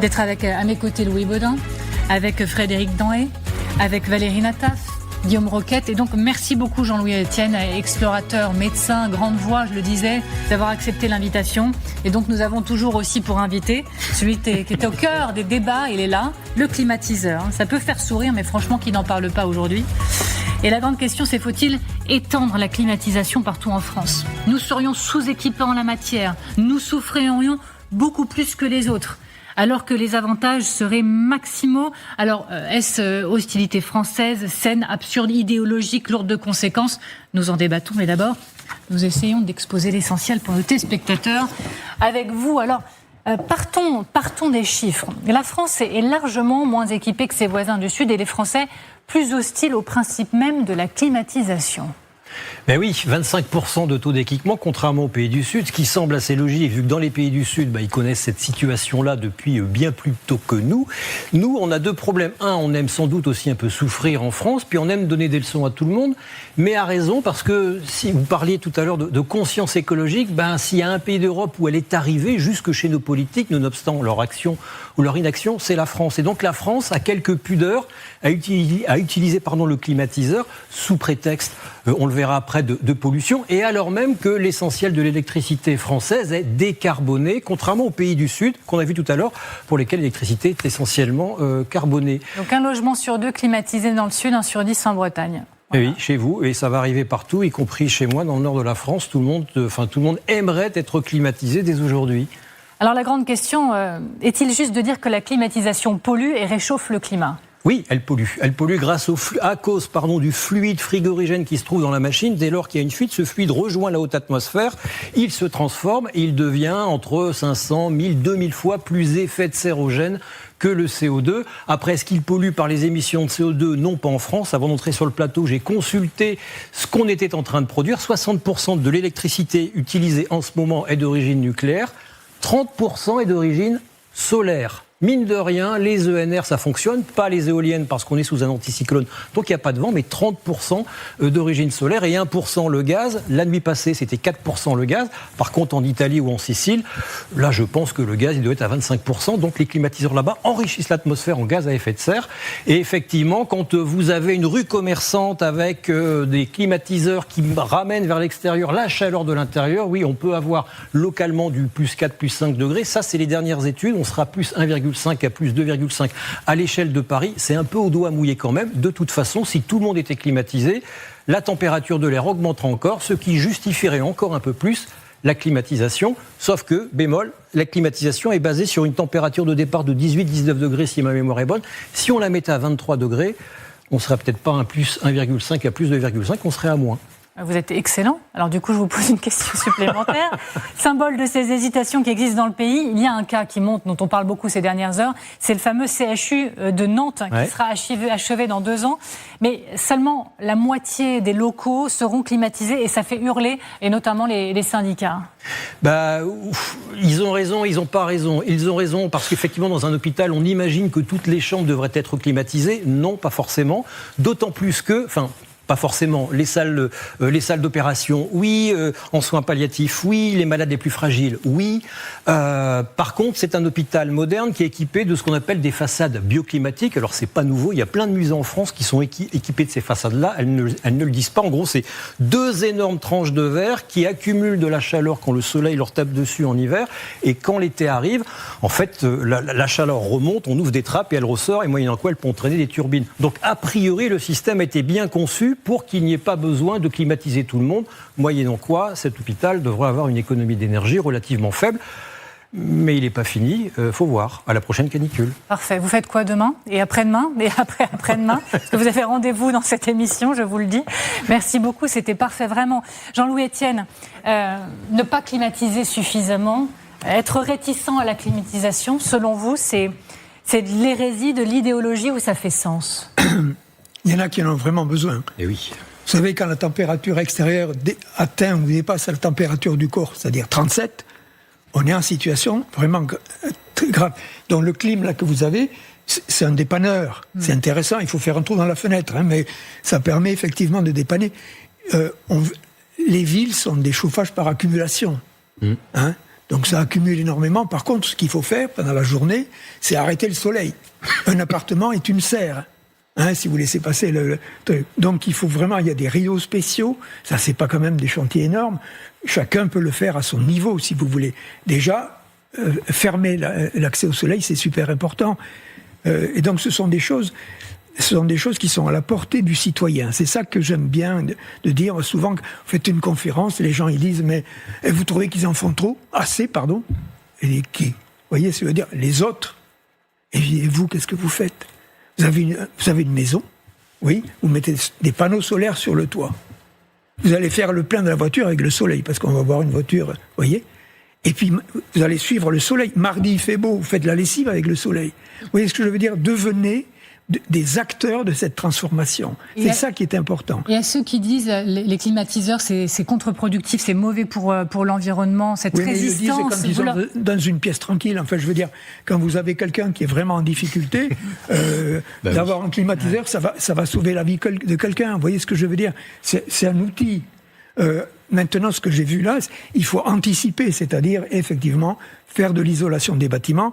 d'être avec à mes côtés Louis Baudin, avec Frédéric Danhé, avec Valérie Nataf, Guillaume Roquette. Et donc, merci beaucoup Jean-Louis Etienne, explorateur, médecin, grande voix, je le disais, d'avoir accepté l'invitation. Et donc, nous avons toujours aussi pour invité celui qui est au cœur des débats, il est là, le climatiseur. Ça peut faire sourire, mais franchement, qui n'en parle pas aujourd'hui? Et la grande question, c'est faut-il étendre la climatisation partout en France? Nous serions sous-équipés en la matière. Nous souffririons beaucoup plus que les autres, alors que les avantages seraient maximaux. Alors, est-ce hostilité française, saine, absurde, idéologique, lourde de conséquences? Nous en débattons, mais d'abord, nous essayons d'exposer l'essentiel pour nos téléspectateurs avec vous. Alors, partons des chiffres. La France est largement moins équipée que ses voisins du Sud et les Français plus hostiles au principe même de la climatisation. Mais oui, 25% de taux d'équipement, contrairement aux pays du Sud, ce qui semble assez logique, vu que dans les pays du Sud, ils connaissent cette situation-là depuis bien plus tôt que nous. Nous, on a 2 problèmes. Un, on aime sans doute aussi un peu souffrir en France, puis on aime donner des leçons à tout le monde, mais à raison, parce que si vous parliez tout à l'heure de conscience écologique, s'il y a un pays d'Europe où elle est arrivée, jusque chez nos politiques, nonobstant leur action ou leur inaction, c'est la France. Et donc la France a quelques pudeurs à utiliser le climatiseur sous prétexte, on le verra après, de pollution, et alors même que l'essentiel de l'électricité française est décarbonée, contrairement aux pays du Sud, qu'on a vu tout à l'heure, pour lesquels l'électricité est essentiellement carbonée. Donc un logement sur 2 climatisé dans le Sud, 1 sur 10 en Bretagne. Voilà. Oui, chez vous, et ça va arriver partout, y compris chez moi, dans le nord de la France. Tout le monde aimerait être climatisé dès aujourd'hui. Alors la grande question, est-il juste de dire que la climatisation pollue et réchauffe le climat ? Oui, elle pollue. Elle pollue à cause du fluide frigorigène qui se trouve dans la machine. Dès lors qu'il y a une fuite, ce fluide rejoint la haute atmosphère, il se transforme et il devient entre 500, 1000, 2000 fois plus effet de sérogène que le CO2. Après, est-ce qu'il pollue par les émissions de CO2 ? Non, pas en France. Avant d'entrer sur le plateau, j'ai consulté ce qu'on était en train de produire. 60% de l'électricité utilisée en ce moment est d'origine nucléaire, 30% est d'origine solaire. Mine de rien, les ENR, ça fonctionne, pas les éoliennes parce qu'on est sous un anticyclone, donc il n'y a pas de vent, mais 30% d'origine solaire et 1% le gaz. La nuit passée, c'était 4% le gaz. Par contre, en Italie ou en Sicile, là, je pense que le gaz, il doit être à 25%. Donc les climatiseurs là-bas enrichissent l'atmosphère en gaz à effet de serre. Et effectivement, quand vous avez une rue commerçante avec des climatiseurs qui ramènent vers l'extérieur la chaleur de l'intérieur, oui, on peut avoir localement du plus 4, plus 5 degrés. Ça, c'est les dernières études. On sera plus 1,5 à plus 2,5 à l'échelle de Paris, c'est un peu au doigt mouillé quand même. De toute façon, si tout le monde était climatisé, la température de l'air augmenterait encore, ce qui justifierait encore un peu plus la climatisation. Sauf que, bémol, la climatisation est basée sur une température de départ de 18-19 degrés, si ma mémoire est bonne. Si on la mettait à 23 degrés, on ne serait peut-être pas un plus 1,5 à plus 2,5, on serait à moins. Vous êtes excellent. Alors du coup, je vous pose une question supplémentaire. Symbole de ces hésitations qui existent dans le pays, il y a un cas qui monte, dont on parle beaucoup ces dernières heures, c'est le fameux CHU de Nantes, qui sera achevé dans 2 ans. Mais seulement la moitié des locaux seront climatisés et ça fait hurler, et notamment les syndicats. Ils ont raison, ils n'ont pas raison. Ils ont raison parce qu'effectivement, dans un hôpital, on imagine que toutes les chambres devraient être climatisées. Non, pas forcément. D'autant plus que... Pas forcément. Les salles d'opération, oui. En soins palliatifs, oui. Les malades les plus fragiles, oui. Par contre, c'est un hôpital moderne qui est équipé de ce qu'on appelle des façades bioclimatiques. Alors, c'est pas nouveau. Il y a plein de musées en France qui sont équipés de ces façades-là. Elles ne le disent pas. En gros, c'est 2 énormes tranches de verre qui accumulent de la chaleur quand le soleil leur tape dessus en hiver. Et quand l'été arrive, en fait, la chaleur remonte, on ouvre des trappes et elle ressort. Et moyennant quoi, elle peut entraîner des turbines. Donc, a priori, le système était bien conçu pour qu'il n'y ait pas besoin de climatiser tout le monde, moyennant quoi cet hôpital devrait avoir une économie d'énergie relativement faible. Mais il n'est pas fini, faut voir, à la prochaine canicule. Parfait. Vous faites quoi demain ? Et après-demain ? Et après-demain ? Parce que vous avez rendez-vous dans cette émission, je vous le dis. Merci beaucoup, c'était parfait, vraiment. Jean-Louis Etienne, ne pas climatiser suffisamment, être réticent à la climatisation, selon vous, c'est de l'hérésie, de l'idéologie ou ça fait sens ? Il y en a qui en ont vraiment besoin. Et oui. Vous savez, quand la température extérieure atteint ou dépasse la température du corps, c'est-à-dire 37, on est en situation vraiment très grave. Donc le clim là que vous avez, c'est un dépanneur. C'est intéressant, il faut faire un trou dans la fenêtre, mais ça permet effectivement de dépanner. Les villes sont des chauffages par accumulation. Donc ça accumule énormément. Par contre, ce qu'il faut faire pendant la journée, c'est arrêter le soleil. Un appartement est une serre. Si vous laissez passer le truc. Donc il faut vraiment, il y a des rideaux spéciaux, ça c'est pas quand même des chantiers énormes, chacun peut le faire à son niveau si vous voulez. Déjà, fermer l'accès au soleil, c'est super important. Et donc ce sont des choses qui sont à la portée du citoyen. C'est ça que j'aime bien de dire. Souvent, vous faites une conférence, les gens ils disent, mais vous trouvez qu'ils en font trop ? Assez, pardon. Et qui ? Vous voyez, ça veut dire les autres. Et vous, qu'est-ce que vous faites ? Vous avez une maison, oui, vous mettez des panneaux solaires sur le toit. Vous allez faire le plein de la voiture avec le soleil, parce qu'on va avoir une voiture, vous voyez. Et puis, vous allez suivre le soleil. Mardi, il fait beau, vous faites la lessive avec le soleil. Vous voyez ce que je veux dire ? Devenez des acteurs de cette transformation. C'est ça qui est important. Il y a ceux qui disent les climatiseurs, c'est contre-productif, c'est mauvais pour l'environnement, cette résistance. Mais ils le disent quand ils sont dans une pièce tranquille. Enfin, je veux dire, quand vous avez quelqu'un qui est vraiment en difficulté, d'avoir un climatiseur, ça va sauver la vie de quelqu'un. Vous voyez ce que je veux dire ? C'est un outil. Maintenant, ce que j'ai vu là, il faut anticiper, c'est-à-dire, effectivement, faire de l'isolation des bâtiments.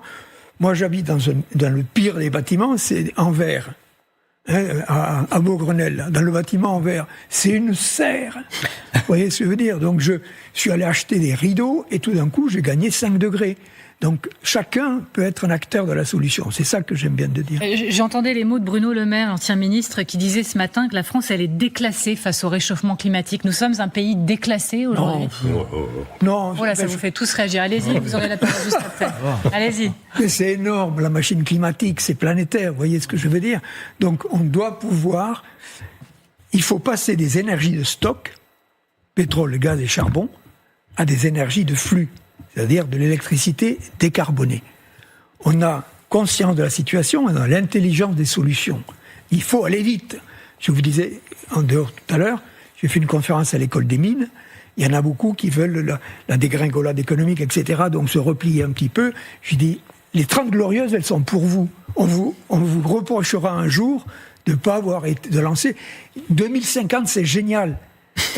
Moi, j'habite dans le pire des bâtiments, c'est en verre, à Beaugrenelle, dans le bâtiment en verre. C'est une serre. Vous voyez ce que je veux dire ? Donc, je suis allé acheter des rideaux et tout d'un coup, j'ai gagné 5 degrés. Donc, chacun peut être un acteur de la solution. C'est ça que j'aime bien de dire. J'entendais les mots de Bruno Le Maire, l'ancien ministre, qui disait ce matin que la France, elle est déclassée face au réchauffement climatique. Nous sommes un pays déclassé aujourd'hui. Non. Voilà, ça vous fait tous réagir. Allez-y, vous aurez la parole juste après. Allez-y. Mais c'est énorme, la machine climatique, c'est planétaire. Vous voyez ce que je veux dire ? Donc, on doit pouvoir... Il faut passer des énergies de stock, pétrole, gaz et charbon, à des énergies de flux. C'est-à-dire de l'électricité décarbonée. On a conscience de la situation et dans l'intelligence des solutions. Il faut aller vite. Je vous disais, en dehors tout à l'heure, j'ai fait une conférence à l'école des mines. Il y en a beaucoup qui veulent la dégringolade économique, etc., donc se replier un petit peu. Je dis, les 30 glorieuses, elles sont pour vous. On vous reprochera un jour de ne pas avoir été lancé. 2050, c'est génial.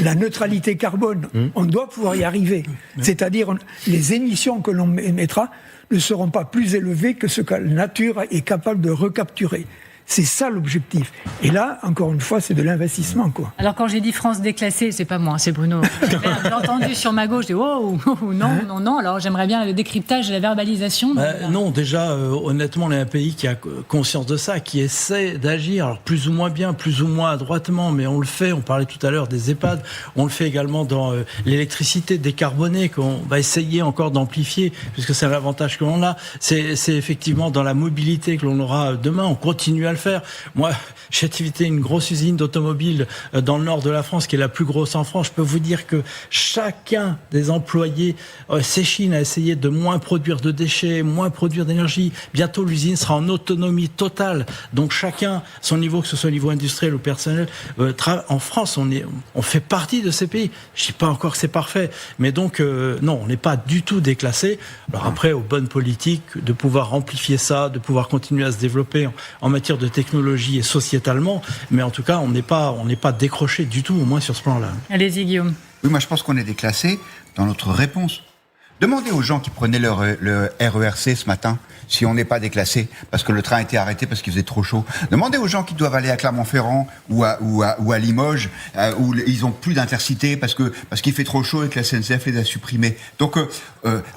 La neutralité carbone, on doit pouvoir y arriver. C'est-à-dire, les émissions que l'on émettra ne seront pas plus élevées que ce que la nature est capable de recapturer. C'est ça l'objectif. Et là, encore une fois, c'est de l'investissement, quoi. Alors quand j'ai dit France déclassée, c'est pas moi, c'est Bruno. J'ai entendu sur ma gauche, j'ai dit non. Alors j'aimerais bien le décryptage et la verbalisation. Non, déjà, honnêtement, on est un pays qui a conscience de ça, qui essaie d'agir, alors plus ou moins bien, plus ou moins adroitement, mais on le fait. On parlait tout à l'heure des EHPAD, on le fait également dans l'électricité décarbonée qu'on va essayer encore d'amplifier, puisque c'est l'avantage que l'on a. C'est effectivement dans la mobilité que l'on aura demain. On continue à le faire. Moi, j'ai activité une grosse usine d'automobile dans le nord de la France, qui est la plus grosse en France. Je peux vous dire que chacun des employés s'échine à essayer de moins produire de déchets, moins produire d'énergie. Bientôt, l'usine sera en autonomie totale. Donc chacun, son niveau, que ce soit au niveau industriel ou personnel, en France, on fait partie de ces pays. Je ne dis pas encore que c'est parfait, mais donc non, on n'est pas du tout déclassé. Alors après, aux bonnes politiques, de pouvoir amplifier ça, de pouvoir continuer à se développer en matière de technologie et sociétalement, mais en tout cas, on n'est pas décroché du tout, au moins sur ce plan-là. Allez-y, Guillaume. Oui, moi je pense qu'on est déclassé dans notre réponse. Demandez aux gens qui prenaient le RERC ce matin si on n'est pas déclassé parce que le train a été arrêté parce qu'il faisait trop chaud. Demandez aux gens qui doivent aller à Clermont-Ferrand ou à Limoges où ils ont plus d'intercité parce qu'il fait trop chaud et que la SNCF les a supprimés. Donc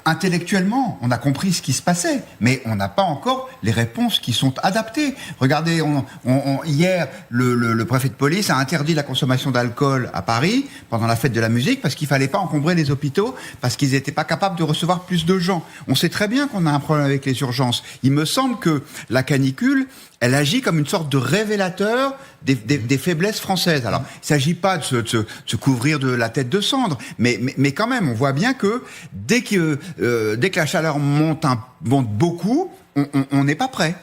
intellectuellement, on a compris ce qui se passait, mais on n'a pas encore les réponses qui sont adaptées. Regardez, hier, le préfet de police a interdit la consommation d'alcool à Paris pendant la fête de la musique parce qu'il fallait pas encombrer les hôpitaux, parce qu'ils n'étaient pas capables de recevoir plus de gens. On sait très bien qu'on a un problème avec les urgences. Il me semble que la canicule, elle agit comme une sorte de révélateur des faiblesses françaises. Alors, il ne s'agit pas de se couvrir de la tête de cendre, mais quand même, on voit bien que dès que la chaleur monte beaucoup, on n'est pas prêt.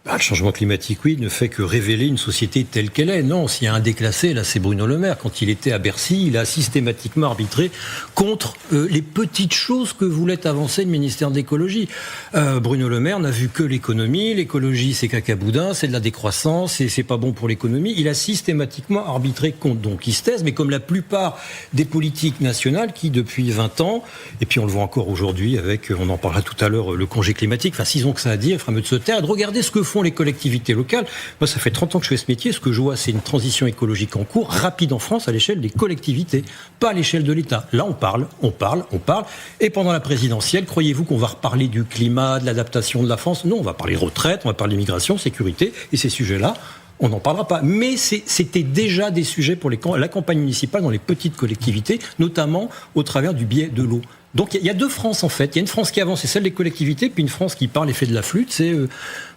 Le changement climatique, oui, ne fait que révéler une société telle qu'elle est. Non, s'il y a un déclassé, là, c'est Bruno Le Maire. Quand il était à Bercy, il a systématiquement arbitré contre les petites choses que voulait avancer le ministère de l'écologie. Bruno Le Maire n'a vu que l'économie. L'écologie, c'est cacaboudin, c'est de la décroissance, et c'est pas bon pour l'économie. Il a systématiquement arbitré contre. Donc, il se taise, mais comme la plupart des politiques nationales qui, depuis 20 ans, et puis on le voit encore aujourd'hui avec, on en parlera tout à l'heure, le congé climatique, enfin, s'ils ont que ça à dire, il fera mieux de se taire, de regarder ce que font les collectivités locales. Moi, ça fait 30 ans que je fais ce métier. Ce que je vois, c'est une transition écologique en cours, rapide en France, à l'échelle des collectivités, pas à l'échelle de l'État. Là, on parle. Et pendant la présidentielle, croyez-vous qu'on va reparler du climat, de l'adaptation de la France ? Non, on va parler retraite, on va parler migration, sécurité, et ces sujets-là, on n'en parlera pas. Mais c'était déjà des sujets pour la campagne municipale dans les petites collectivités, notamment au travers du biais de l'eau. Donc il y a deux France en fait. Il y a une France qui avance, c'est celle des collectivités, puis une France qui, par l'effet de la flûte, c'est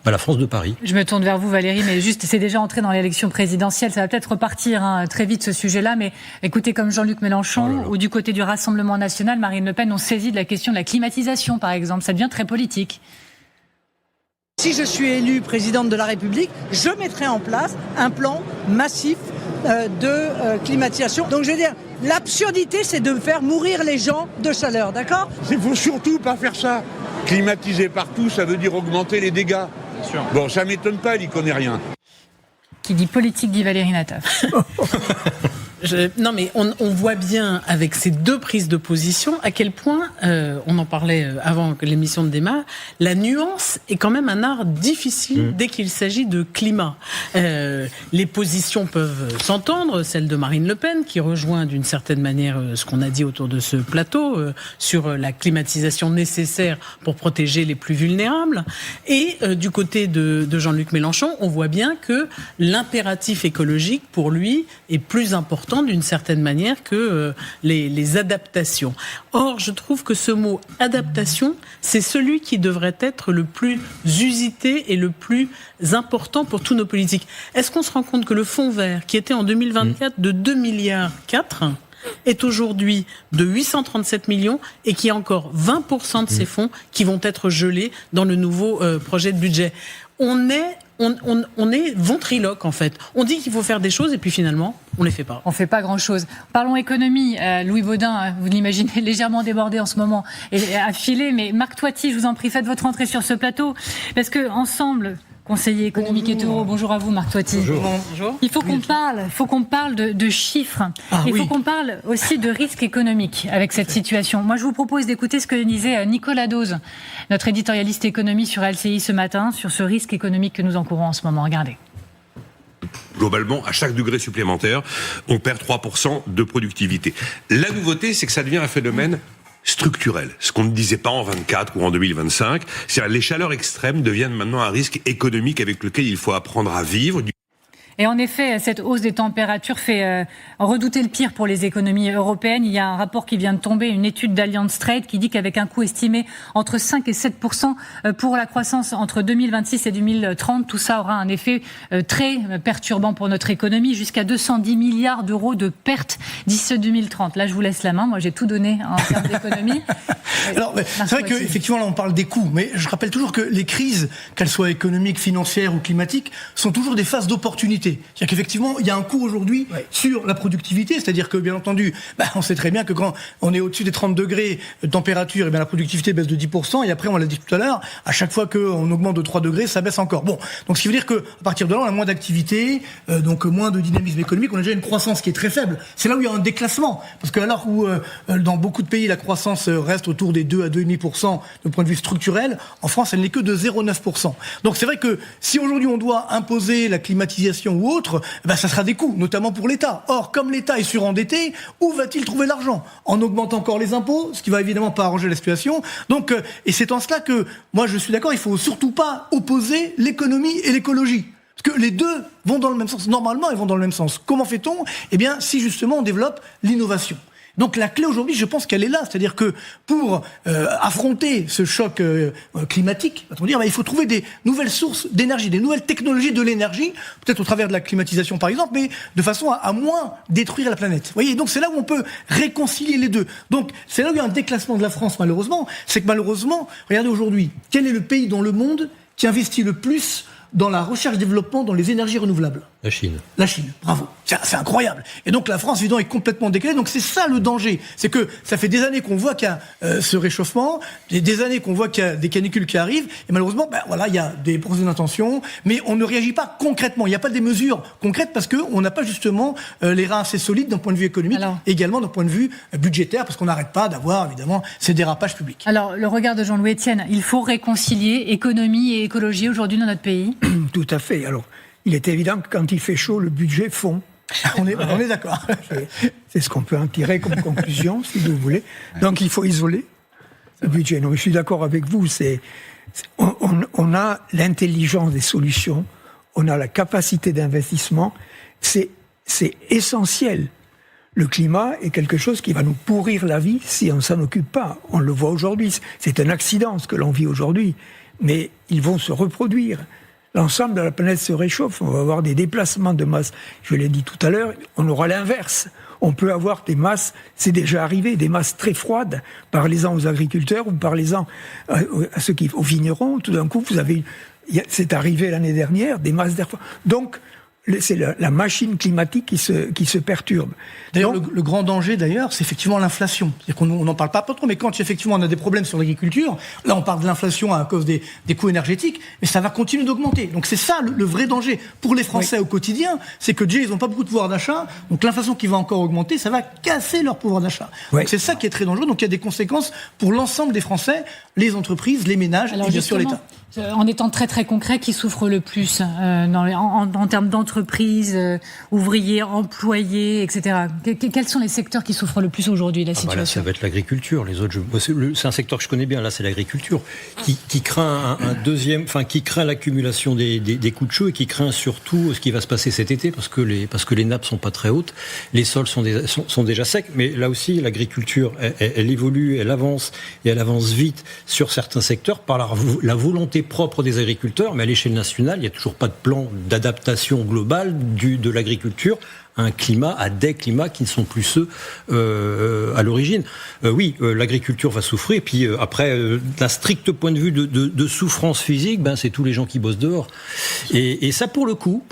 la France de Paris. Je me tourne vers vous Valérie, mais juste, c'est déjà entré dans l'élection présidentielle, ça va peut-être repartir très vite ce sujet-là, mais écoutez, comme Jean-Luc Mélenchon, ou du côté du Rassemblement National, Marine Le Pen ont saisi de la question de la climatisation par exemple, ça devient très politique. Si je suis élue présidente de la République, je mettrai en place un plan massif de climatisation. Donc je veux dire, l'absurdité, c'est de faire mourir les gens de chaleur, d'accord ? Il ne faut surtout pas faire ça. Climatiser partout, ça veut dire augmenter les dégâts. Bien sûr. Bon, ça ne m'étonne pas, il n'y connaît rien. Qui dit politique dit Valérie Nataf. Non, mais on voit bien avec ces deux prises de position à quel point, on en parlait avant que l'émission ne démarre, la nuance est quand même un art difficile dès qu'il s'agit de climat. Les positions peuvent s'entendre, celle de Marine Le Pen qui rejoint d'une certaine manière ce qu'on a dit autour de ce plateau sur la climatisation nécessaire pour protéger les plus vulnérables. Et du côté de Jean-Luc Mélenchon, on voit bien que l'impératif écologique pour lui est plus important d'une certaine manière que les adaptations. Or, je trouve que ce mot adaptation, c'est celui qui devrait être le plus usité et le plus important pour tous nos politiques. Est-ce qu'on se rend compte que le fonds vert, qui était en 2024 de 2,4 milliards, est aujourd'hui de 837 millions et qu'il y a encore 20% de ces fonds qui vont être gelés dans le nouveau projet de budget. On est ventriloque, en fait. On dit qu'il faut faire des choses et puis finalement, on ne les fait pas. On ne fait pas grand-chose. Parlons économie. Louis Baudin, vous l'imaginez, légèrement débordé en ce moment et affilé. Mais Marc Toiti, je vous en prie, faites votre entrée sur ce plateau. Parce que ensemble, conseiller économique et taureau, bonjour à vous Marc Toiti. Bonjour. Il faut qu'on parle de chiffres. Il faut qu'on parle aussi de risques économiques avec cette situation. Moi, je vous propose d'écouter ce que disait Nicolas Dose, notre éditorialiste économie sur LCI ce matin, sur ce risque économique que nous encourons en ce moment. Regardez. Globalement, à chaque degré supplémentaire, on perd 3% de productivité. La nouveauté, c'est que ça devient un phénomène structurel, ce qu'on ne disait pas en 24 ou en 2025, c'est-à-dire les chaleurs extrêmes deviennent maintenant un risque économique avec lequel il faut apprendre à vivre. Et en effet, cette hausse des températures fait redouter le pire pour les économies européennes. Il y a un rapport qui vient de tomber, une étude d'Allianz Trade qui dit qu'avec un coût estimé entre 5 et 7% pour la croissance entre 2026 et 2030, tout ça aura un effet très perturbant pour notre économie, jusqu'à 210 milliards d'euros de pertes d'ici 2030. Là, je vous laisse la main. Moi, j'ai tout donné en termes d'économie. Alors, c'est vrai qu'effectivement, là, on parle des coûts, mais je rappelle toujours que les crises, qu'elles soient économiques, financières ou climatiques, sont toujours des phases d'opportunité. C'est-à-dire qu'effectivement, il y a un coût aujourd'hui sur la productivité, c'est-à-dire que, bien entendu, on sait très bien que quand on est au-dessus des 30 degrés de température, et bien la productivité baisse de 10%, et après, on l'a dit tout à l'heure, à chaque fois qu'on augmente de 3 degrés, ça baisse encore. Bon, donc ce qui veut dire qu'à partir de là, on a moins d'activité, donc moins de dynamisme économique, on a déjà une croissance qui est très faible. C'est là où il y a un déclassement, parce que alors où dans beaucoup de pays, la croissance reste autour des 2 à 2,5% de point de vue structurel, en France, elle n'est que de 0,9%. Donc c'est vrai que si aujourd'hui on doit imposer la climatisation ou autre, ça sera des coûts, notamment pour l'État. Or, comme l'État est surendetté, où va-t-il trouver l'argent? En augmentant encore les impôts, ce qui va évidemment pas arranger la situation. Donc, et c'est en cela que, moi je suis d'accord, il faut surtout pas opposer l'économie et l'écologie. Parce que les deux vont dans le même sens. Normalement, ils vont dans le même sens. Comment fait-on? Eh bien, si justement on développe l'innovation. Donc la clé aujourd'hui, je pense qu'elle est là. C'est-à-dire que pour affronter ce choc climatique, il faut trouver des nouvelles sources d'énergie, des nouvelles technologies de l'énergie, peut-être au travers de la climatisation par exemple, mais de façon à moins détruire la planète. Vous voyez, donc c'est là où on peut réconcilier les deux. Donc c'est là où il y a un déclassement de la France malheureusement. C'est que malheureusement, regardez aujourd'hui, quel est le pays dans le monde qui investit le plus dans la recherche-développement dans les énergies renouvelables? La Chine. La Chine, bravo. C'est incroyable. Et donc la France, évidemment, est complètement décalée. Donc c'est ça le danger. C'est que ça fait des années qu'on voit qu'il y a ce réchauffement, des années qu'on voit qu'il y a des canicules qui arrivent. Et malheureusement, il y a des procès d'intention, mais on ne réagit pas concrètement. Il n'y a pas des mesures concrètes parce qu'on n'a pas justement les reins assez solides d'un point de vue économique, également d'un point de vue budgétaire, parce qu'on n'arrête pas d'avoir, évidemment, ces dérapages publics. Alors, le regard de Jean-Louis Etienne, il faut réconcilier économie et écologie aujourd'hui dans notre pays? Tout à fait. Alors, il est évident que quand il fait chaud, le budget fond. On est d'accord. C'est ce qu'on peut en tirer comme conclusion, si vous voulez. Donc, il faut isoler le budget. Non, je suis d'accord avec vous. On a l'intelligence des solutions, on a la capacité d'investissement. C'est essentiel. Le climat est quelque chose qui va nous pourrir la vie si on ne s'en occupe pas. On le voit aujourd'hui. C'est un accident, ce que l'on vit aujourd'hui. Mais ils vont se reproduire. L'ensemble de la planète se réchauffe, on va avoir des déplacements de masse. Je l'ai dit tout à l'heure, on aura l'inverse. On peut avoir des masses, c'est déjà arrivé, des masses très froides. Parlez-en aux agriculteurs ou parlez-en à ceux qui aux vignerons. Tout d'un coup, c'est arrivé l'année dernière, des masses d'air froid. Donc, c'est la machine climatique qui se perturbe. D'ailleurs, le grand danger, c'est effectivement l'inflation. C'est-à-dire qu'on n'en parle pas trop, mais quand effectivement on a des problèmes sur l'agriculture, là on parle de l'inflation à cause des coûts énergétiques, mais ça va continuer d'augmenter. Donc c'est ça le vrai danger pour les Français au quotidien, c'est que déjà ils n'ont pas beaucoup de pouvoir d'achat, donc l'inflation qui va encore augmenter, ça va casser leur pouvoir d'achat. Donc c'est ça qui est très dangereux, donc il y a des conséquences pour l'ensemble des Français, les entreprises, les ménages et bien sûr l'État. En étant très très concret, qui souffre le plus en termes d'entreprises, ouvriers, employés, etc. Quels sont les secteurs qui souffrent le plus aujourd'hui de la situation? Là, ça va être l'agriculture. Les autres, c'est un secteur que je connais bien. Là, c'est l'agriculture qui craint qui craint l'accumulation des coups de chaud et qui craint surtout ce qui va se passer cet été parce que les nappes sont pas très hautes, les sols sont déjà secs. Mais là aussi, l'agriculture, elle évolue, elle avance et elle avance vite sur certains secteurs par la volonté propre des agriculteurs, mais à l'échelle nationale, il n'y a toujours pas de plan d'adaptation globale de l'agriculture un climat, à des climats qui ne sont plus ceux à l'origine. Oui, l'agriculture va souffrir. Et puis après, d'un strict point de vue de souffrance physique, c'est tous les gens qui bossent dehors. Et ça, pour le coup,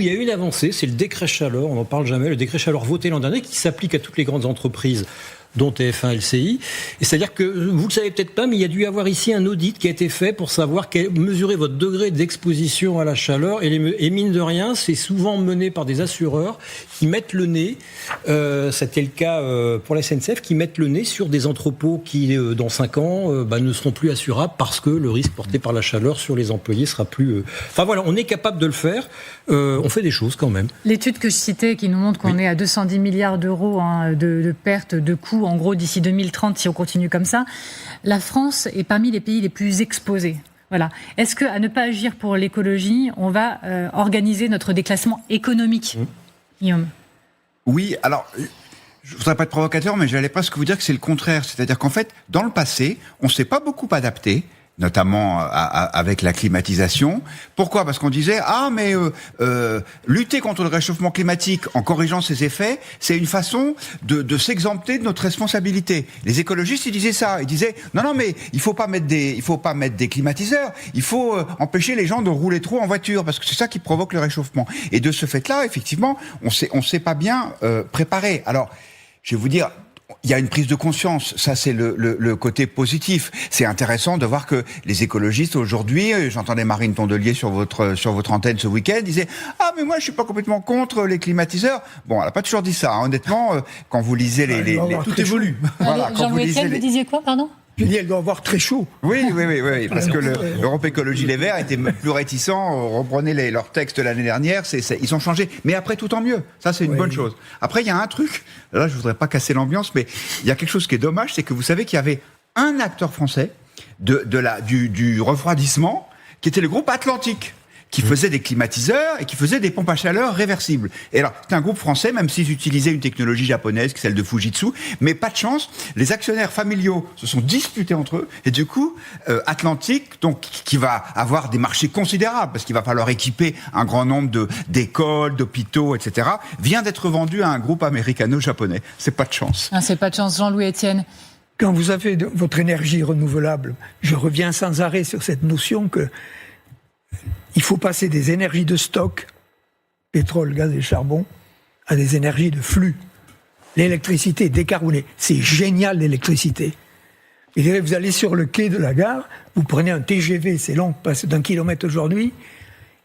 il y a eu une avancée. C'est le décret chaleur. On n'en parle jamais. Le décret chaleur voté l'an dernier, qui s'applique à toutes les grandes entreprises, dont TF1 LCI. Et c'est-à-dire que, vous le savez peut-être pas, mais il y a dû y avoir ici un audit qui a été fait pour savoir mesurer votre degré d'exposition à la chaleur. Et mine de rien, c'est souvent mené par des assureurs qui mettent le nez, c'était le cas pour la SNCF, qui mettent le nez sur des entrepôts qui, dans 5 ans, ne seront plus assurables parce que le risque porté par la chaleur sur les employés sera plus... Enfin voilà, on est capable de le faire. On fait des choses quand même. L'étude que je citais qui nous montre qu'on est à 210 milliards d'euros de pertes, de coûts, en gros, d'ici 2030, si on continue comme ça, la France est parmi les pays les plus exposés. Voilà. Est-ce qu'à ne pas agir pour l'écologie, on va organiser notre déclassement économique, Guillaume ? Oui, alors... Je ne voudrais pas être provocateur, mais j'allais presque vous dire que c'est le contraire. C'est-à-dire qu'en fait, dans le passé, on ne s'est pas beaucoup adapté, notamment avec la climatisation. Pourquoi ? Parce qu'on disait lutter contre le réchauffement climatique en corrigeant ses effets, c'est une façon de s'exempter de notre responsabilité. Les écologistes, ils disaient ça. Ils disaient non, mais il faut pas mettre des climatiseurs. Il faut empêcher les gens de rouler trop en voiture parce que c'est ça qui provoque le réchauffement. Et de ce fait-là, effectivement, on s'est pas bien préparé. Alors, je vais vous dire. Il y a une prise de conscience, ça c'est le côté positif. C'est intéressant de voir que les écologistes aujourd'hui, j'entendais Marine Tondelier sur votre antenne ce week-end, disait mais moi je suis pas complètement contre les climatiseurs. Bon, elle a pas toujours dit ça, hein. Honnêtement, quand vous lisez les tout évolue. Voilà, Jean-Louis Etienne, vous disiez quoi, pardon ? Je dis, elle doit avoir très chaud. Oui, parce que l'Europe Écologie Les Verts était plus réticents, reprenez leurs textes l'année dernière, ils ont changé. Mais après, tout en mieux. Ça, c'est une bonne chose. Après, il y a un truc, là, je voudrais pas casser l'ambiance, mais il y a quelque chose qui est dommage, c'est que vous savez qu'il y avait un acteur français du refroidissement, qui était le groupe Atlantique, qui faisait des climatiseurs et qui faisait des pompes à chaleur réversibles. Et alors, c'est un groupe français, même s'ils utilisaient une technologie japonaise, celle de Fujitsu, mais pas de chance, les actionnaires familiaux se sont disputés entre eux, et du coup, Atlantique, donc, qui va avoir des marchés considérables, parce qu'il va falloir équiper un grand nombre d'écoles, d'hôpitaux, etc., vient d'être vendu à un groupe américano-japonais. C'est pas de chance. C'est pas de chance, Jean-Louis Etienne. Quand vous avez votre énergie renouvelable, je reviens sans arrêt sur cette notion que il faut passer des énergies de stock, pétrole, gaz et charbon, à des énergies de flux. L'électricité décarbonée, c'est génial l'électricité. Et vous allez sur le quai de la gare, vous prenez un TGV, c'est long, passe d'1 kilomètre aujourd'hui,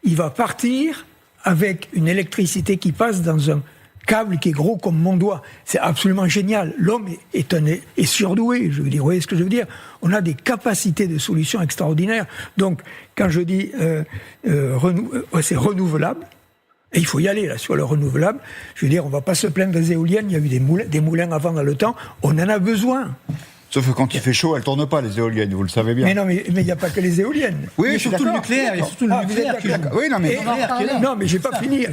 il va partir avec une électricité qui passe dans un câble qui est gros comme mon doigt. C'est absolument génial. L'homme est surdoué, je veux dire. Vous voyez ce que je veux dire ? On a des capacités de solutions extraordinaires. Donc, quand je dis c'est renouvelable, et il faut y aller là sur le renouvelable, je veux dire, on ne va pas se plaindre des éoliennes, il y a eu des moulins avant dans le temps, on en a besoin. Sauf que quand il fait chaud, elles ne tournent pas, les éoliennes, vous le savez bien. Mais non, mais il n'y a pas que les éoliennes. Oui, mais surtout le nucléaire, il y a surtout le nucléaire qui joue. Oui, non, mais... Non, mais je n'ai pas fini.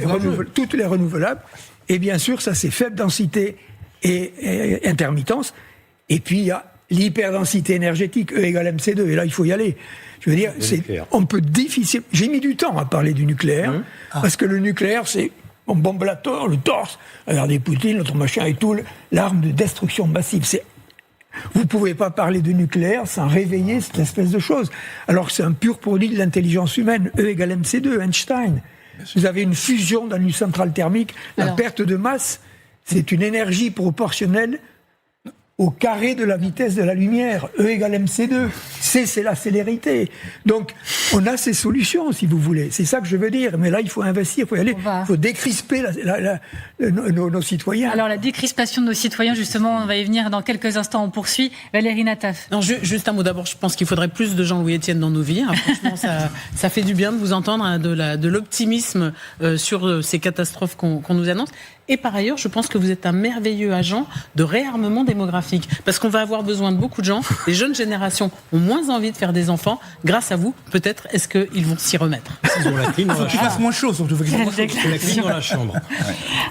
Toutes les renouvelables. Et bien sûr, ça c'est faible densité et intermittence. Et puis il y a l'hyperdensité énergétique, E égale MC2. Et là, il faut y aller. Je veux dire, on peut difficile. J'ai mis du temps à parler du nucléaire, parce que le nucléaire, c'est on bombe le torse. Regardez Poutine, notre machin et tout, l'arme de destruction massive. Vous ne pouvez pas parler de nucléaire sans réveiller cette espèce de chose. Alors que c'est un pur produit de l'intelligence humaine. E égale MC2, Einstein. Vous avez une fusion dans une centrale thermique. La perte de masse, c'est une énergie proportionnelle au carré de la vitesse de la lumière. E égale MC2. C'est la célérité. Donc, on a ces solutions, si vous voulez. C'est ça que je veux dire. Mais là, il faut investir, il faut y aller. Il faut décrisper nos citoyens. Alors, la décrispation de nos citoyens, justement, on va y venir dans quelques instants. On poursuit. Valérie Nataf. Non, juste un mot d'abord. Je pense qu'il faudrait plus de Jean-Louis Etienne dans nos vies. Franchement, ça fait du bien de vous entendre, de l'optimisme sur ces catastrophes qu'on nous annonce. Et par ailleurs, je pense que vous êtes un merveilleux agent de réarmement démographique. Parce qu'on va avoir besoin de beaucoup de gens. Les jeunes générations ont moins envie de faire des enfants. Grâce à vous, peut-être, est-ce qu'ils vont s'y remettre ? Ils ont la clim dans la chambre. Il faut qu'il fasse moins chaud, surtout. Il faut la clim dans la chambre.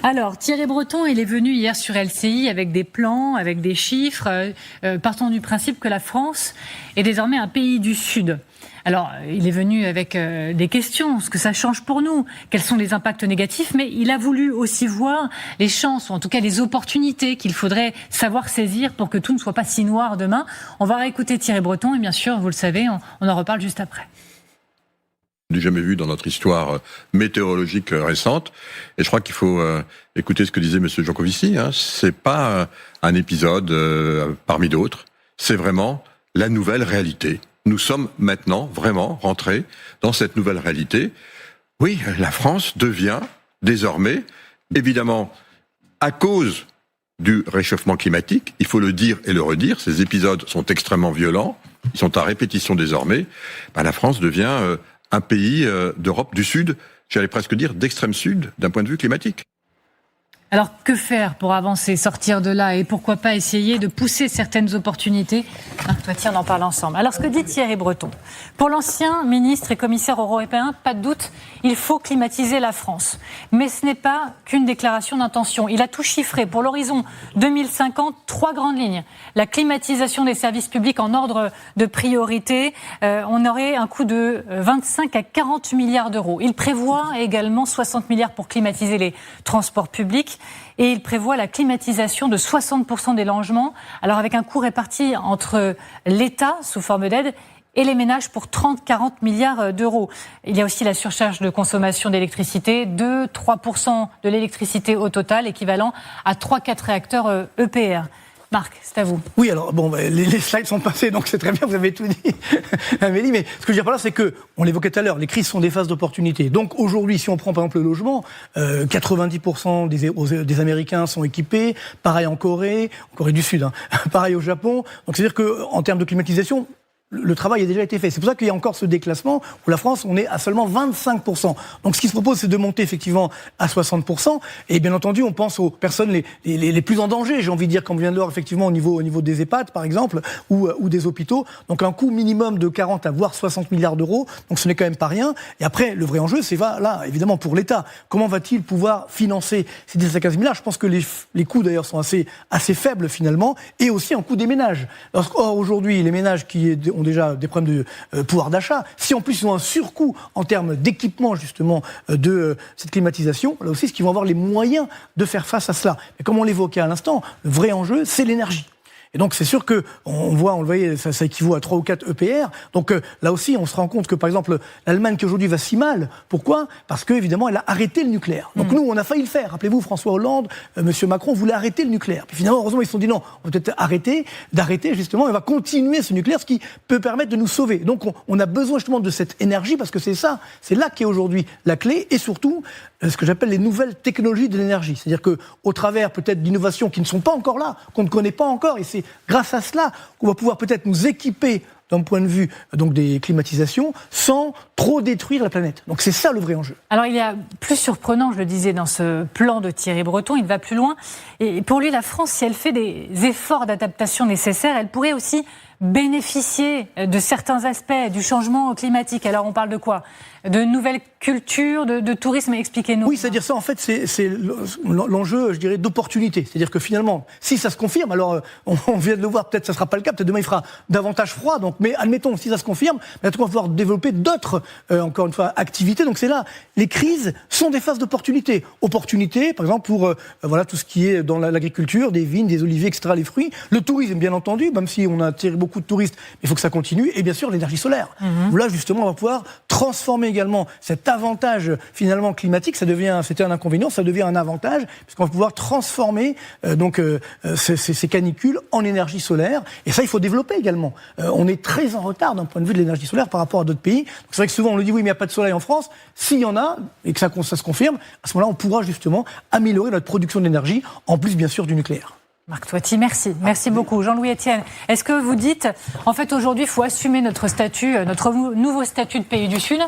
Alors, Thierry Breton, il est venu hier sur LCI avec des plans, avec des chiffres, partant du principe que la France est désormais un pays du Sud. Alors, il est venu avec des questions, ce que ça change pour nous, quels sont les impacts négatifs, mais il a voulu aussi voir les chances, ou en tout cas les opportunités qu'il faudrait savoir saisir pour que tout ne soit pas si noir demain. On va réécouter Thierry Breton, et bien sûr, vous le savez, on en reparle juste après. Du jamais vu dans notre histoire météorologique récente. Et je crois qu'il faut écouter ce que disait M. Jancovici. C'est pas un épisode parmi d'autres. C'est vraiment la nouvelle réalité. Nous sommes maintenant vraiment rentrés dans cette nouvelle réalité. Oui, la France devient désormais, évidemment, à cause du réchauffement climatique, il faut le dire et le redire, ces épisodes sont extrêmement violents, ils sont à répétition désormais, la France devient un pays d'Europe du Sud, j'allais presque dire d'extrême sud, d'un point de vue climatique. Alors, que faire pour avancer, sortir de là et pourquoi pas essayer de pousser certaines opportunités ? Marc-Toiti, on en parle ensemble. Alors, ce que dit Thierry Breton, pour l'ancien ministre et commissaire européen, pas de doute, il faut climatiser la France. Mais ce n'est pas qu'une déclaration d'intention. Il a tout chiffré. Pour l'horizon 2050, 3 grandes lignes. La climatisation des services publics en ordre de priorité, on aurait un coût de 25 à 40 milliards d'euros. Il prévoit également 60 milliards pour climatiser les transports publics. Et il prévoit la climatisation de 60% des logements, alors avec un coût réparti entre l'État sous forme d'aide et les ménages pour 30-40 milliards d'euros. Il y a aussi la surcharge de consommation d'électricité, 2-3% de l'électricité au total, équivalent à 3-4 réacteurs EPR. Marc, c'est à vous. Oui, alors, les slides sont passés, donc c'est très bien, vous avez tout dit, Amélie, mais ce que je veux dire par là, c'est que, on l'évoquait tout à l'heure, les crises sont des phases d'opportunité. Donc aujourd'hui, si on prend par exemple le logement, 90% des Américains sont équipés, pareil en Corée du Sud, pareil au Japon. Donc c'est-à-dire qu'en termes de climatisation, le travail a déjà été fait. C'est pour ça qu'il y a encore ce déclassement où la France, on est à seulement 25%. Donc ce qui se propose, c'est de monter effectivement à 60%. Et bien entendu, on pense aux personnes les plus en danger, j'ai envie de dire, comme on vient de voir effectivement au niveau des EHPAD, par exemple, ou des hôpitaux. Donc un coût minimum de 40 à voire 60 milliards d'euros. Donc ce n'est quand même pas rien. Et après, le vrai enjeu, c'est là, évidemment, pour l'État. Comment va-t-il pouvoir financer ces 10 à 15 milliards ? Je pense que les coûts, d'ailleurs, sont assez faibles, finalement. Et aussi un coût des ménages. Or, aujourd'hui, les ménages qui ont déjà des problèmes de pouvoir d'achat. Si en plus ils ont un surcoût en termes d'équipement justement de cette climatisation, là aussi, est-ce qu'ils vont avoir les moyens de faire face à cela ? Mais comme on l'évoquait à l'instant, le vrai enjeu, c'est l'énergie. Et donc c'est sûr que on le voyait, ça équivaut à 3 ou 4 EPR. Donc là aussi, on se rend compte que par exemple l'Allemagne qui aujourd'hui va si mal, pourquoi ? Parce que évidemment elle a arrêté le nucléaire. Donc nous, on a failli le faire. Rappelez-vous, François Hollande, Monsieur Macron voulait arrêter le nucléaire. Puis finalement, heureusement, ils se sont dit non, on va peut-être arrêter justement, on va continuer ce nucléaire, ce qui peut permettre de nous sauver. Donc on a besoin justement de cette énergie parce que c'est là qu'est aujourd'hui la clé et surtout ce que j'appelle les nouvelles technologies de l'énergie. C'est-à-dire que au travers peut-être d'innovations qui ne sont pas encore là, qu'on ne connaît pas encore, et c'est grâce à cela qu'on va pouvoir peut-être nous équiper d'un point de vue donc des climatisations sans trop détruire la planète. Donc c'est ça le vrai enjeu. Alors il y a plus surprenant, je le disais, dans ce plan de Thierry Breton, il va plus loin. Et pour lui, la France, si elle fait des efforts d'adaptation nécessaires, elle pourrait aussi bénéficier de certains aspects du changement climatique. Alors on parle de quoi ? De nouvelles cultures, de tourisme, expliquez-nous. Oui, c'est-à-dire ça, en fait, c'est l'enjeu, je dirais, d'opportunité. C'est-à-dire que finalement, si ça se confirme, alors on vient de le voir, peut-être ça ne sera pas le cas, peut-être demain il fera davantage froid, donc, mais admettons, si ça se confirme, on va pouvoir développer d'autres, encore une fois, activités. Donc c'est là, les crises sont des phases d'opportunité. Opportunité, par exemple, pour tout ce qui est dans l'agriculture, des vignes, des oliviers, etc., les fruits. Le tourisme, bien entendu, même si on a attiré beaucoup de touristes, il faut que ça continue. Et bien sûr, l'énergie solaire. Où là, justement, on va pouvoir transformer également cet avantage finalement climatique, c'était un inconvénient, ça devient un avantage, puisqu'on va pouvoir transformer ces canicules en énergie solaire. Et ça, il faut développer également. On est très en retard d'un point de vue de l'énergie solaire par rapport à d'autres pays. Donc, c'est vrai que souvent on le dit, oui, mais il n'y a pas de soleil en France. S'il y en a, et que ça se confirme, à ce moment-là, on pourra justement améliorer notre production d'énergie, en plus bien sûr du nucléaire. Marc-Toiti, merci. Merci beaucoup. Jean-Louis Etienne, est-ce que vous dites, en fait, aujourd'hui, il faut assumer notre statut, notre nouveau statut de pays du Sud.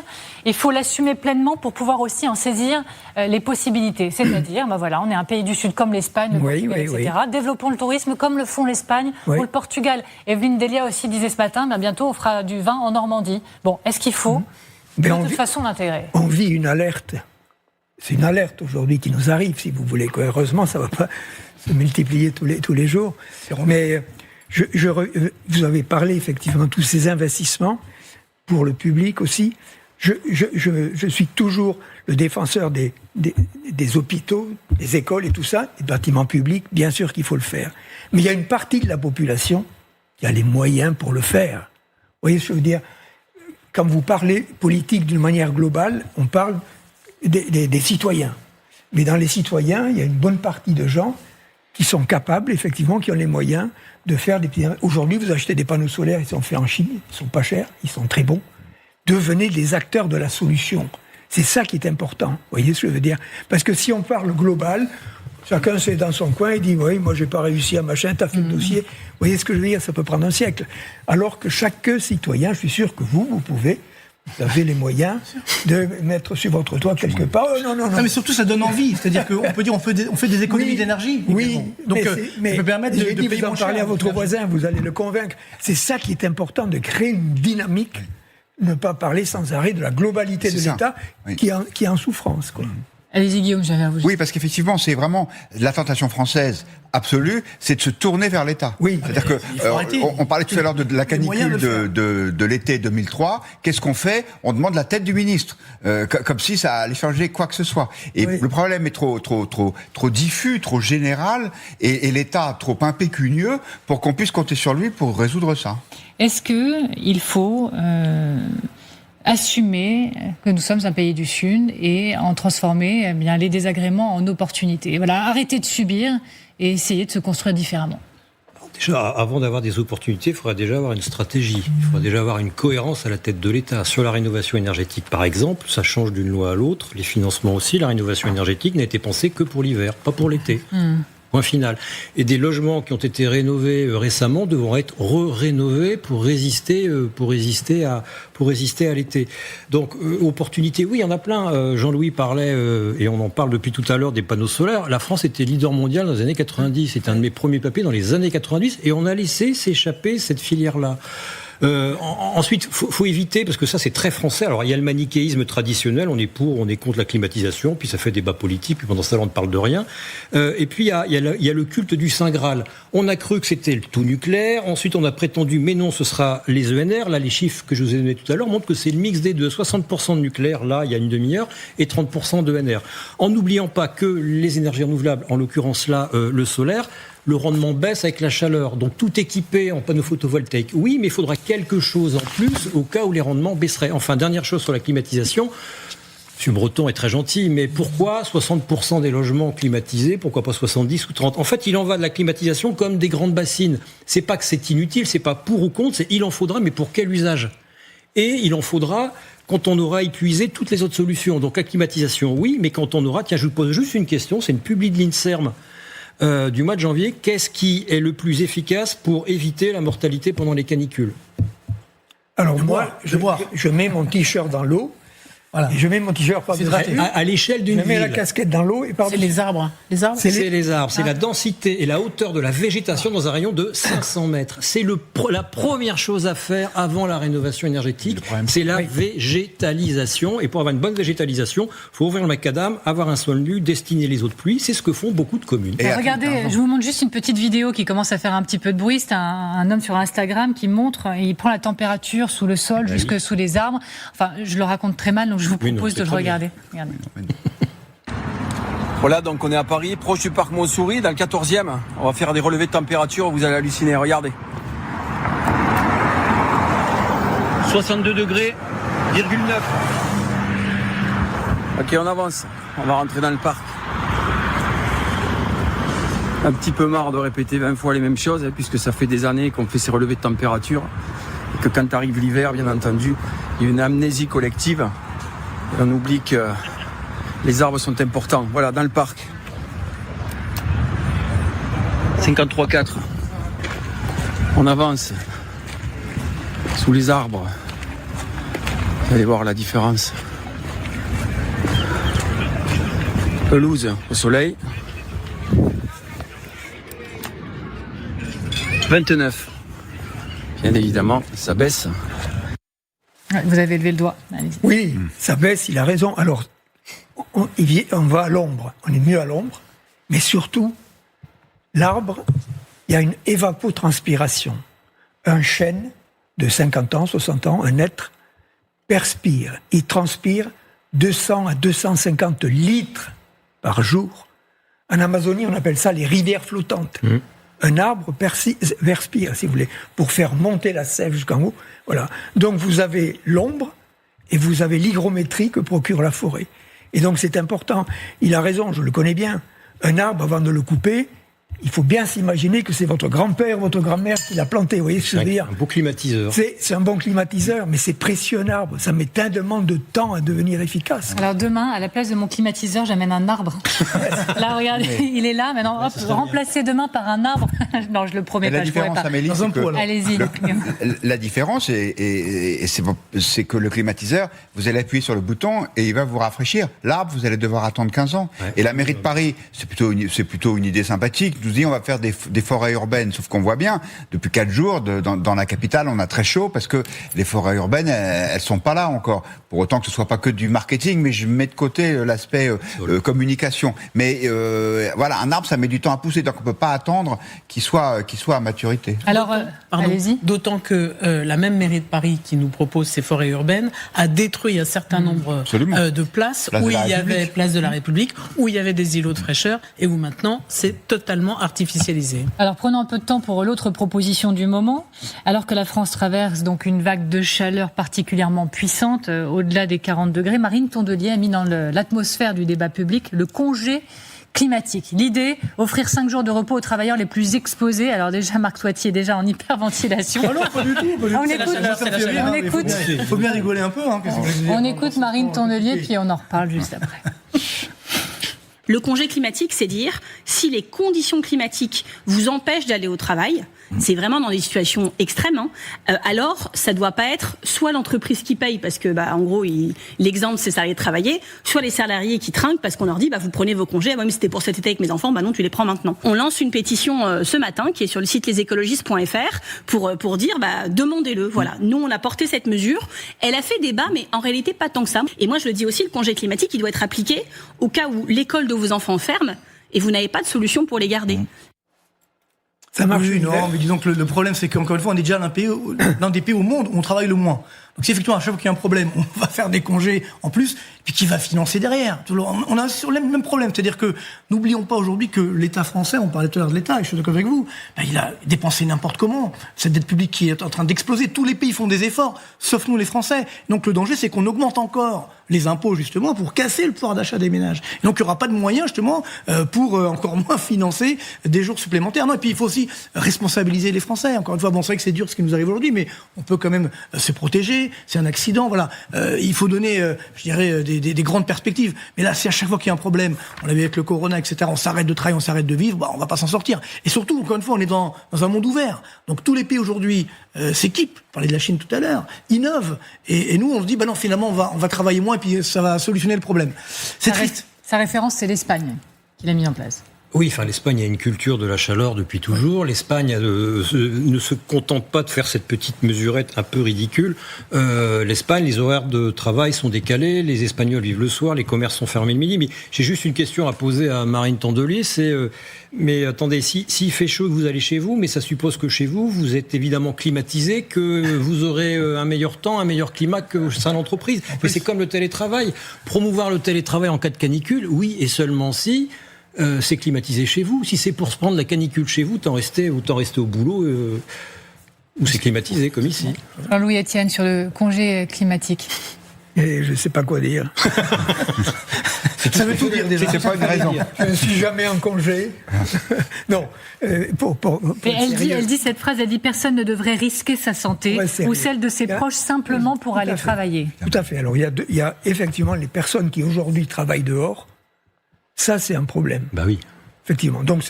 Il faut l'assumer pleinement pour pouvoir aussi en saisir les possibilités. C'est-à-dire, on est un pays du Sud comme l'Espagne, le Portugal, etc. Oui. Développons le tourisme comme le font l'Espagne ou le Portugal. Evelyne Delia aussi disait ce matin, bientôt on fera du vin en Normandie. Bon, est-ce qu'il faut de toute façon l'intégrer ? On vit une alerte. C'est une alerte aujourd'hui qui nous arrive, si vous voulez. Heureusement, ça ne va pas se multiplier tous les jours. Mais vous avez parlé effectivement de tous ces investissements. pour le public aussi. Je suis toujours le défenseur des hôpitaux, des écoles et tout ça, des bâtiments publics, bien sûr qu'il faut le faire. Mais il y a une partie de la population qui a les moyens pour le faire. Vous voyez ce que je veux dire ? Quand vous parlez politique d'une manière globale, on parle des citoyens. Mais dans les citoyens, il y a une bonne partie de gens qui sont capables, effectivement, qui ont les moyens de faire des petits... Aujourd'hui, vous achetez des panneaux solaires, ils sont faits en Chine, ils sont pas chers, ils sont très bons. Devenez les acteurs de la solution. C'est ça qui est important. Vous voyez ce que je veux dire ? Parce que si on parle global, chacun c'est dans son coin, il dit « Oui, moi j'ai pas réussi à machin, t'as fait le dossier. » Vous voyez ce que je veux dire ? Ça peut prendre un siècle. Alors que chaque citoyen, je suis sûr que vous pouvez, vous avez les moyens de mettre sur votre toit quelque part. Oh, non. Mais surtout, ça donne envie. C'est-à-dire qu'on peut dire on fait des économies d'énergie. Oui, donc ça peut permettre de payer vous en parler à votre voisin, vous allez le convaincre. C'est ça qui est important, de créer une dynamique, ne pas parler sans arrêt de la globalité de l'État qui est en souffrance, quoi. Allez-y Guillaume, j'avais à vous. Oui, parce qu'effectivement, c'est vraiment la tentation française absolue, c'est de se tourner vers l'État. Oui. C'est-à-dire que on parlait tout à l'heure de la canicule de l'été 2003. Qu'est-ce qu'on fait ? On demande la tête du ministre, comme si ça allait changer quoi que ce soit. Et le problème est trop diffus, trop général, et l'État trop impécunieux pour qu'on puisse compter sur lui pour résoudre ça. Est-ce que il faut assumer que nous sommes un pays du Sud et en transformer les désagréments en opportunités. Voilà, arrêter de subir et essayer de se construire différemment. Déjà, avant d'avoir des opportunités, il faudra déjà avoir une stratégie. Il faudra déjà avoir une cohérence à la tête de l'État. Sur la rénovation énergétique, par exemple, ça change d'une loi à l'autre. Les financements aussi. La rénovation énergétique n'a été pensée que pour l'hiver, pas pour l'été. Point final. Et des logements qui ont été rénovés récemment devront être rénovés pour résister à l'été. Donc, opportunités, oui, il y en a plein. Jean-Louis parlait, et on en parle depuis tout à l'heure, des panneaux solaires. La France était leader mondial dans les années 90. C'était un de mes premiers papiers dans les années 90, et on a laissé s'échapper cette filière-là. Ensuite, faut éviter, parce que ça c'est très français. Alors il y a le manichéisme traditionnel, on est pour, on est contre la climatisation, puis ça fait débat politique, puis pendant ce temps on ne parle de rien. Et puis il y a le culte du Saint Graal. On a cru que c'était le tout nucléaire, ensuite on a prétendu, mais non, ce sera les ENR. Là, les chiffres que je vous ai donnés tout à l'heure montrent que c'est le mix des deux, 60% de nucléaire, là, il y a une demi-heure, et 30% d'ENR. En n'oubliant pas que les énergies renouvelables, en l'occurrence là, le solaire, le rendement baisse avec la chaleur. Donc tout équipé en panneaux photovoltaïques, oui, mais il faudra quelque chose en plus au cas où les rendements baisseraient. Enfin, dernière chose sur la climatisation. M. Breton est très gentil, mais pourquoi 60% des logements climatisés ? Pourquoi pas 70 ou 30 ? En fait, il en va de la climatisation comme des grandes bassines. C'est pas que c'est inutile, c'est pas pour ou contre, c'est il en faudra, mais pour quel usage ? Et il en faudra quand on aura épuisé toutes les autres solutions. Donc la climatisation, oui, mais quand on aura... Tiens, je vous pose juste une question, c'est une publi de l'INSERM du mois de janvier. Qu'est-ce qui est le plus efficace pour éviter la mortalité pendant les canicules ? Alors moi, je mets mon t-shirt dans l'eau. Voilà. Et je mets mon t-shirt à l'échelle d'une ville. Je mets la casquette dans l'eau et c'est les arbres. Les arbres. C'est les arbres. C'est la densité et la hauteur de la végétation dans un rayon de 500 mètres. C'est la première chose à faire avant la rénovation énergétique. C'est la végétalisation. Et pour avoir une bonne végétalisation, il faut ouvrir le macadam, avoir un sol nu, destiner les eaux de pluie. C'est ce que font beaucoup de communes. Et regardez, je vous montre juste une petite vidéo qui commence à faire un petit peu de bruit. C'est un homme sur Instagram qui montre, il prend la température sous le sol jusque sous les arbres. Enfin, je le raconte très mal, donc je vous propose de le regarder. Regardez. Voilà, donc on est à Paris, proche du parc Montsouris, dans le 14e. On va faire des relevés de température, vous allez halluciner, regardez. 62 degrés, ,9. Ok, on avance, on va rentrer dans le parc. Un petit peu marre de répéter 20 fois les mêmes choses, puisque ça fait des années qu'on fait ces relevés de température. Et que quand arrive l'hiver, bien entendu, il y a une amnésie collective. Et on oublie que les arbres sont importants. Voilà, dans le parc. 53,4. On avance. Sous les arbres. Vous allez voir la différence. Pelouse au soleil. 29. Bien évidemment, ça baisse. Vous avez levé le doigt. Allez-y. Oui, ça baisse, il a raison. Alors, on va à l'ombre, on est mieux à l'ombre, mais surtout, l'arbre, il y a une évapotranspiration. Un chêne de 50 ans, 60 ans, un être, perspire, il transpire 200 à 250 litres par jour. En Amazonie, on appelle ça les rivières flottantes. Un arbre perspire, si vous voulez, pour faire monter la sève jusqu'en haut. Voilà. Donc vous avez l'ombre et vous avez l'hygrométrie que procure la forêt. Et donc c'est important. Il a raison, je le connais bien. Un arbre, avant de le couper, il faut bien s'imaginer que c'est votre grand-père, votre grand-mère qui l'a planté. Vous voyez ce que je veux dire ? Un beau climatiseur. C'est un bon climatiseur, mais c'est précieux un arbre. Ça met tellement de temps à devenir efficace. Alors demain, à la place de mon climatiseur, j'amène un arbre. Là, regardez, il est là. Maintenant, hop, remplacé demain par un arbre. Non, je le promets pas, je pourrais pas. Amélie, allez-y. La différence, c'est que le climatiseur, vous allez appuyer sur le bouton et il va vous rafraîchir. L'arbre, vous allez devoir attendre 15 ans. Et la mairie de Paris, c'est plutôt une idée sympathique. Nous dit on va faire des forêts urbaines, sauf qu'on voit bien, depuis 4 jours, dans la capitale, on a très chaud parce que les forêts urbaines, elles sont pas là encore. Pour autant que ce soit pas que du marketing, mais je mets de côté l'aspect communication. Mais voilà, un arbre, ça met du temps à pousser, donc on peut pas attendre qu'il soit à maturité. Alors, allez-y. D'autant que la même mairie de Paris qui nous propose ces forêts urbaines a détruit un certain nombre de places où il y avait place de la République, où il y avait des îlots de fraîcheur et où maintenant c'est totalement artificialisé. Alors prenons un peu de temps pour l'autre proposition du moment. Alors que la France traverse donc une vague de chaleur particulièrement puissante, au-delà des 40 degrés, Marine Tondelier a mis dans l'atmosphère du débat public le congé climatique. L'idée, offrir 5 jours de repos aux travailleurs les plus exposés. Alors déjà, Marc Toitier est déjà en hyperventilation. Ah non, pas du tout. On écoute. Il faut bien rigoler un peu. On écoute Marine Tondelier, puis on en reparle juste après. Le congé climatique, c'est dire si les conditions climatiques vous empêchent d'aller au travail, c'est vraiment dans des situations extrêmes, alors ça doit pas être soit l'entreprise qui paye parce que en gros l'exemple c'est salarié de travailler, soit les salariés qui trinquent parce qu'on leur dit vous prenez vos congés, moi mais c'était pour cet été avec mes enfants, non tu les prends maintenant. On lance une pétition ce matin qui est sur le site lesécologistes.fr pour dire demandez-le. Voilà, nous on a porté cette mesure, elle a fait débat mais en réalité pas tant que ça. Et moi je le dis aussi, le congé climatique il doit être appliqué au cas où l'école de vos enfants ferme et vous n'avez pas de solution pour les garder. Ça marche. Oui, non, mais disons que le problème, c'est qu'encore une fois, on est déjà l'un des pays au monde où on travaille le moins. Donc si effectivement, à chaque fois qu'il y a un problème, on va faire des congés en plus, puis qui va financer derrière. On a sur le même problème. C'est-à-dire que, n'oublions pas aujourd'hui que l'État français, on parlait tout à l'heure de l'État, et je suis d'accord avec vous, il a dépensé n'importe comment. Cette dette publique qui est en train d'exploser. Tous les pays font des efforts, sauf nous les Français. Donc le danger, c'est qu'on augmente encore les impôts, justement, pour casser le pouvoir d'achat des ménages. Et donc il n'y aura pas de moyens, justement, pour encore moins financer des jours supplémentaires. Non, et puis il faut aussi responsabiliser les Français. Encore une fois, c'est vrai que c'est dur ce qui nous arrive aujourd'hui, mais on peut quand même se protéger. C'est un accident, voilà. Il faut donner, je dirais, des grandes perspectives. Mais là, si à chaque fois qu'il y a un problème, on l'a vu avec le corona, etc., on s'arrête de travailler, on s'arrête de vivre, on va pas s'en sortir. Et surtout, encore une fois, on est dans un monde ouvert. Donc tous les pays aujourd'hui s'équipent. On parlait de la Chine tout à l'heure, innovent. Et nous, on se dit, non, finalement, on va travailler moins et puis ça va solutionner le problème. C'est triste. Sa référence, c'est l'Espagne qui l'a mis en place. Oui, l'Espagne a une culture de la chaleur depuis toujours. L'Espagne ne se contente pas de faire cette petite mesurette un peu ridicule. L'Espagne, les horaires de travail sont décalés, les Espagnols vivent le soir, les commerces sont fermés le midi. Mais j'ai juste une question à poser à Marine Tondelier, c'est mais attendez, s'il fait chaud, vous allez chez vous, mais ça suppose que chez vous, vous êtes évidemment climatisé, que vous aurez un meilleur temps, un meilleur climat que au sein de l'entreprise. Mais c'est comme le télétravail. Promouvoir le télétravail en cas de canicule, oui, et seulement si c'est climatisé chez vous. Si c'est pour se prendre la canicule chez vous, autant rester au boulot où c'est climatisé, comme ici. Jean-Louis Etienne, sur le congé climatique. Et je ne sais pas quoi dire. Ça veut tout dire déjà. C'est pas une raison. Je ne suis jamais en congé. Non. Elle dit cette phrase, elle dit personne ne devrait risquer sa santé ou celle de ses proches simplement pour aller travailler. Tout à fait. Alors il y a effectivement les personnes qui aujourd'hui travaillent dehors. Ça, c'est un problème. Oui. Effectivement. Donc,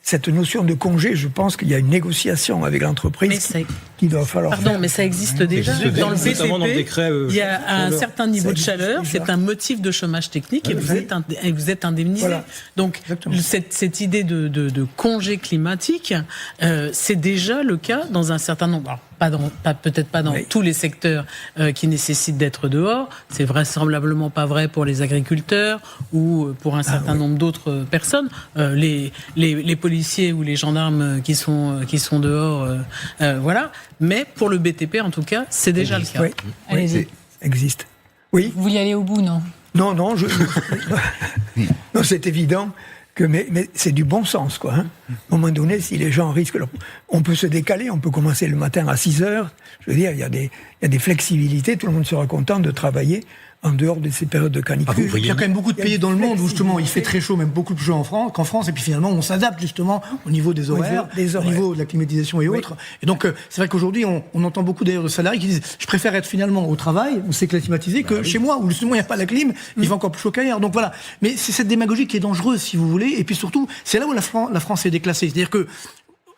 cette notion de congé, je pense qu'il y a une négociation avec l'entreprise qui doit falloir faire. Mais ça existe déjà. Dans le BTP, il y a un certain niveau de chaleur, c'est un motif de chômage technique et vous êtes indemnisé. Voilà. Donc, cette idée de congé climatique, c'est déjà le cas dans un certain nombre. Alors, peut-être pas dans tous les secteurs qui nécessitent d'être dehors. C'est vraisemblablement pas vrai pour les agriculteurs ou pour un certain nombre d'autres personnes. Les policiers ou les gendarmes qui sont dehors, voilà. Mais pour le BTP, en tout cas, c'est déjà le cas. Oui. existe. Oui. Vous vouliez aller au bout, non? Non, non, non, c'est évident que, mais c'est du bon sens, quoi. Hein. À un moment donné, si les gens risquent, on peut se décaler, on peut commencer le matin à 6 heures. Je veux dire, il y a des flexibilités, tout le monde sera content de travailler en dehors de ces périodes de canicule. Il y a quand même beaucoup de pays dans le monde où justement il fait très chaud, même beaucoup plus chaud qu'en France, et puis finalement on s'adapte justement au niveau des horaires, au niveau de la climatisation et autres. Et donc c'est vrai qu'aujourd'hui on entend beaucoup d'ailleurs de salariés qui disent je préfère être finalement au travail où c'est climatisé que chez moi où justement il n'y a pas la clim, il fait encore plus chaud qu'ailleurs. Donc voilà. Mais c'est cette démagogie qui est dangereuse si vous voulez, et puis surtout c'est là où la France est déclassée. C'est-à-dire que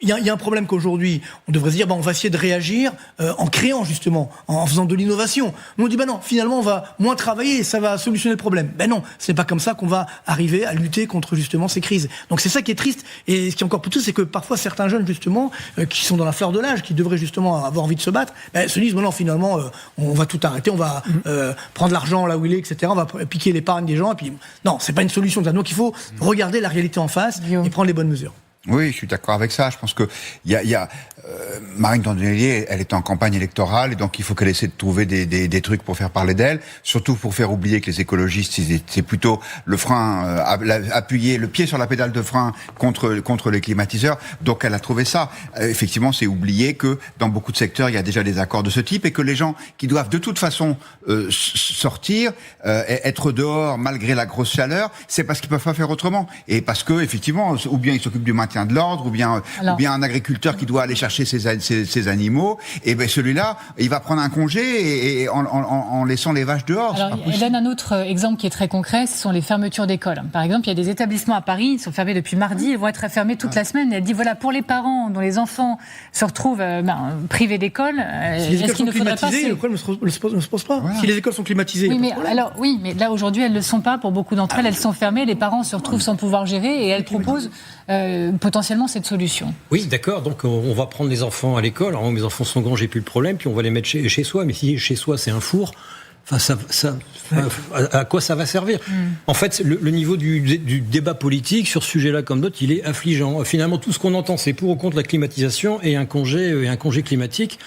il y a un problème qu'aujourd'hui, on devrait se dire, on va essayer de réagir en créant justement, en faisant de l'innovation. Nous on dit, non, finalement on va moins travailler et ça va solutionner le problème. Non, c'est pas comme ça qu'on va arriver à lutter contre justement ces crises. Donc c'est ça qui est triste. Et ce qui est encore plus triste, c'est que parfois certains jeunes justement, qui sont dans la fleur de l'âge, qui devraient justement avoir envie de se battre, se disent, non, finalement, on va tout arrêter, on va prendre l'argent là où il est, etc. On va piquer l'épargne des gens. Et puis, non, c'est pas une solution. Donc il faut regarder la réalité en face et prendre les bonnes mesures. Oui, je suis d'accord avec ça. Je pense que Marine Tondelier, elle est en campagne électorale et donc il faut qu'elle essaie de trouver des trucs pour faire parler d'elle, surtout pour faire oublier que les écologistes, c'est plutôt le frein, appuyer le pied sur la pédale de frein contre les climatiseurs. Donc elle a trouvé ça. Effectivement, c'est oublier que dans beaucoup de secteurs, il y a déjà des accords de ce type et que les gens qui doivent de toute façon sortir, être dehors malgré la grosse chaleur, c'est parce qu'ils peuvent pas faire autrement et parce que effectivement, ou bien ils s'occupent du maintien de l'ordre, ou bien un agriculteur qui doit aller chercher ses animaux, et ben celui-là, il va prendre un congé et en laissant les vaches dehors. Alors, elle donne un autre exemple qui est très concret, ce sont les fermetures d'écoles. Par exemple, il y a des établissements à Paris, ils sont fermés depuis mardi, ils vont être fermés toute la semaine. Et elle dit, voilà, pour les parents dont les enfants se retrouvent privés d'école, est-ce qu'il ne faudrait pas... Le problème ne se pose pas. Voilà. Si les écoles sont climatisées... Oui, mais là, aujourd'hui, elles ne le sont pas. Pour beaucoup d'entre elles, elles sont fermées, les parents se retrouvent sans pouvoir gérer, et elles proposent potentiellement cette solution. Oui, d'accord. Donc on va prendre les enfants à l'école. Alors mes enfants sont grands, j'ai plus le problème. Puis on va les mettre chez soi. Mais si chez soi c'est un four, à quoi ça va servir ? En fait, le niveau du débat politique sur ce sujet-là comme d'autres, il est affligeant. Finalement, tout ce qu'on entend, c'est pour ou contre la climatisation et un congé climatique.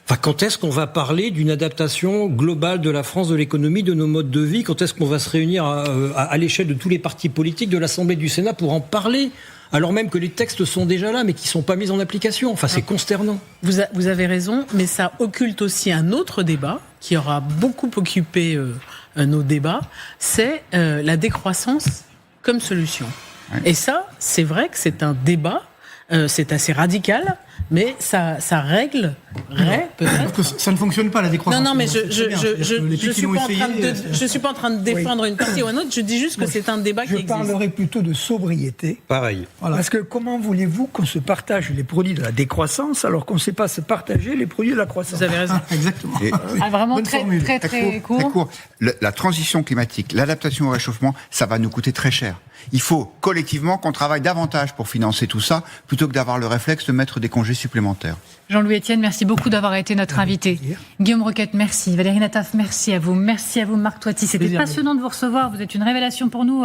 Enfin, quand est-ce qu'on va parler d'une adaptation globale de la France, de l'économie, de nos modes de vie ? Quand est-ce qu'on va se réunir à l'échelle de tous les partis politiques, de l'Assemblée, du Sénat pour en parler ? Alors même que les textes sont déjà là, mais qui ne sont pas mis en application. Enfin, c'est consternant. Vous avez raison, mais ça occulte aussi un autre débat qui aura beaucoup occupé nos débats, c'est la décroissance comme solution. Ouais. Et ça, c'est vrai que c'est un débat, c'est assez radical, mais ça réglerait peut-être. Ça ne fonctionne pas la décroissance. Non, mais je suis pas en train de défendre une partie ou une autre. Je dis juste que c'est un débat qui existe. Je parlerai plutôt de sobriété. Pareil. Voilà. Parce que comment voulez-vous qu'on se partage les produits de la décroissance alors qu'on ne sait pas se partager les produits de la croissance ? Vous avez raison. Exactement. Vraiment très court. La transition climatique, l'adaptation au réchauffement, ça va nous coûter très cher. Il faut collectivement qu'on travaille davantage pour financer tout ça, plutôt que d'avoir le réflexe de mettre des congés supplémentaires. Jean-Louis Etienne, merci beaucoup d'avoir été notre invité. Guillaume Roquette, merci. Valérie Nataf, merci à vous. Merci à vous, Marc Toiti. C'était passionnant de vous recevoir. Vous êtes une révélation pour nous.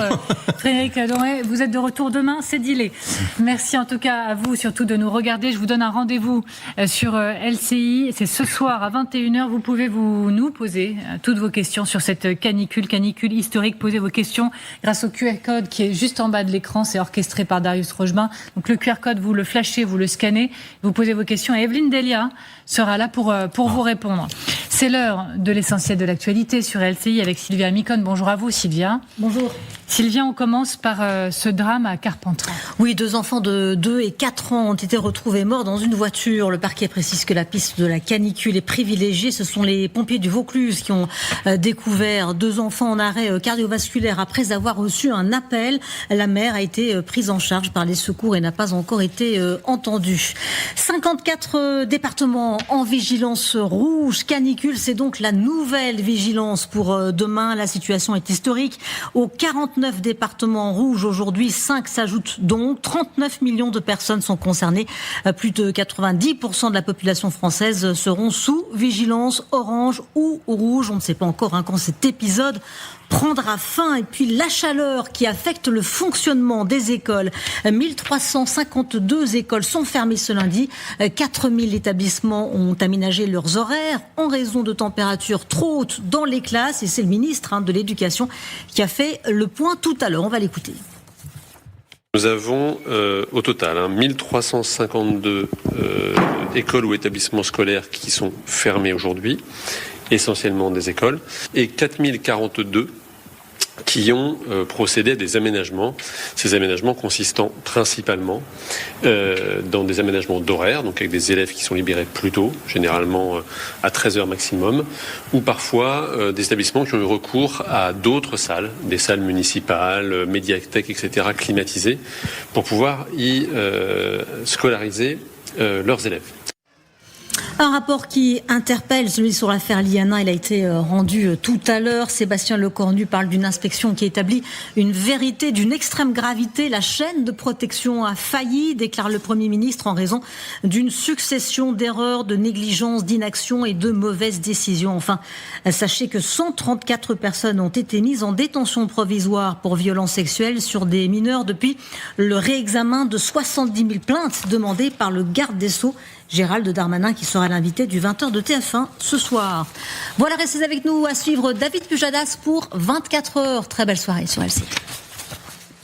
Frédéric Doré, vous êtes de retour demain, c'est dealé. Merci en tout cas à vous, surtout de nous regarder. Je vous donne un rendez-vous sur LCI. C'est ce soir à 21h. Vous pouvez nous poser toutes vos questions sur cette canicule historique. Posez vos questions grâce au QR code qui est juste en bas de l'écran. C'est orchestré par Darius Rochemin. Donc le QR code, vous le flashez, vous le scannez. Vous posez vos questions et Evelyne Delia sera là pour vous répondre. C'est l'heure de l'essentiel de l'actualité sur LCI avec Sylvia Micone. Bonjour à vous, Sylvia. Bonjour. Sylvia, on commence par ce drame à Carpentras. Oui, 2 enfants de 2 et 4 ans ont été retrouvés morts dans une voiture. Le parquet précise que la piste de la canicule est privilégiée. Ce sont les pompiers du Vaucluse qui ont découvert 2 enfants en arrêt cardiovasculaire après avoir reçu un appel. La mère a été prise en charge par les secours et n'a pas encore été entendue. 54 départements en vigilance rouge. Canicule, c'est donc la nouvelle vigilance pour demain. La situation est historique. Aux 49 départements rouges aujourd'hui, 5 s'ajoutent donc. 39 millions de personnes sont concernées. Plus de 90% de la population française seront sous vigilance orange ou rouge. On ne sait pas encore quand cet épisode prendra fin. Et puis la chaleur qui affecte le fonctionnement des écoles. 1352 écoles sont fermées ce lundi. 4000 établissements ont aménagé leurs horaires en raison de températures trop hautes dans les classes. Et c'est le ministre de l'Éducation qui a fait le point tout à l'heure. On va l'écouter. Nous avons au total 1352 écoles ou établissements scolaires qui sont fermés aujourd'hui, essentiellement des écoles, et 4042 qui ont procédé à des aménagements, ces aménagements consistant principalement dans des aménagements d'horaire, donc avec des élèves qui sont libérés plus tôt, généralement à 13h maximum, ou parfois des établissements qui ont eu recours à d'autres salles, des salles municipales, médiathèques, etc., climatisées, pour pouvoir y scolariser leurs élèves. Un rapport qui interpelle, celui sur l'affaire Liana, il a été rendu tout à l'heure. Sébastien Lecornu parle d'une inspection qui établit une vérité d'une extrême gravité. La chaîne de protection a failli, déclare le Premier ministre, en raison d'une succession d'erreurs, de négligences, d'inaction et de mauvaises décisions. Enfin, sachez que 134 personnes ont été mises en détention provisoire pour violences sexuelles sur des mineurs depuis le réexamen de 70 000 plaintes demandées par le garde des Sceaux, Gérald Darmanin, qui sera l'invité du 20h de TF1 ce soir. Voilà, restez avec nous à suivre David Pujadas pour 24 heures. Très belle soirée sur LCI.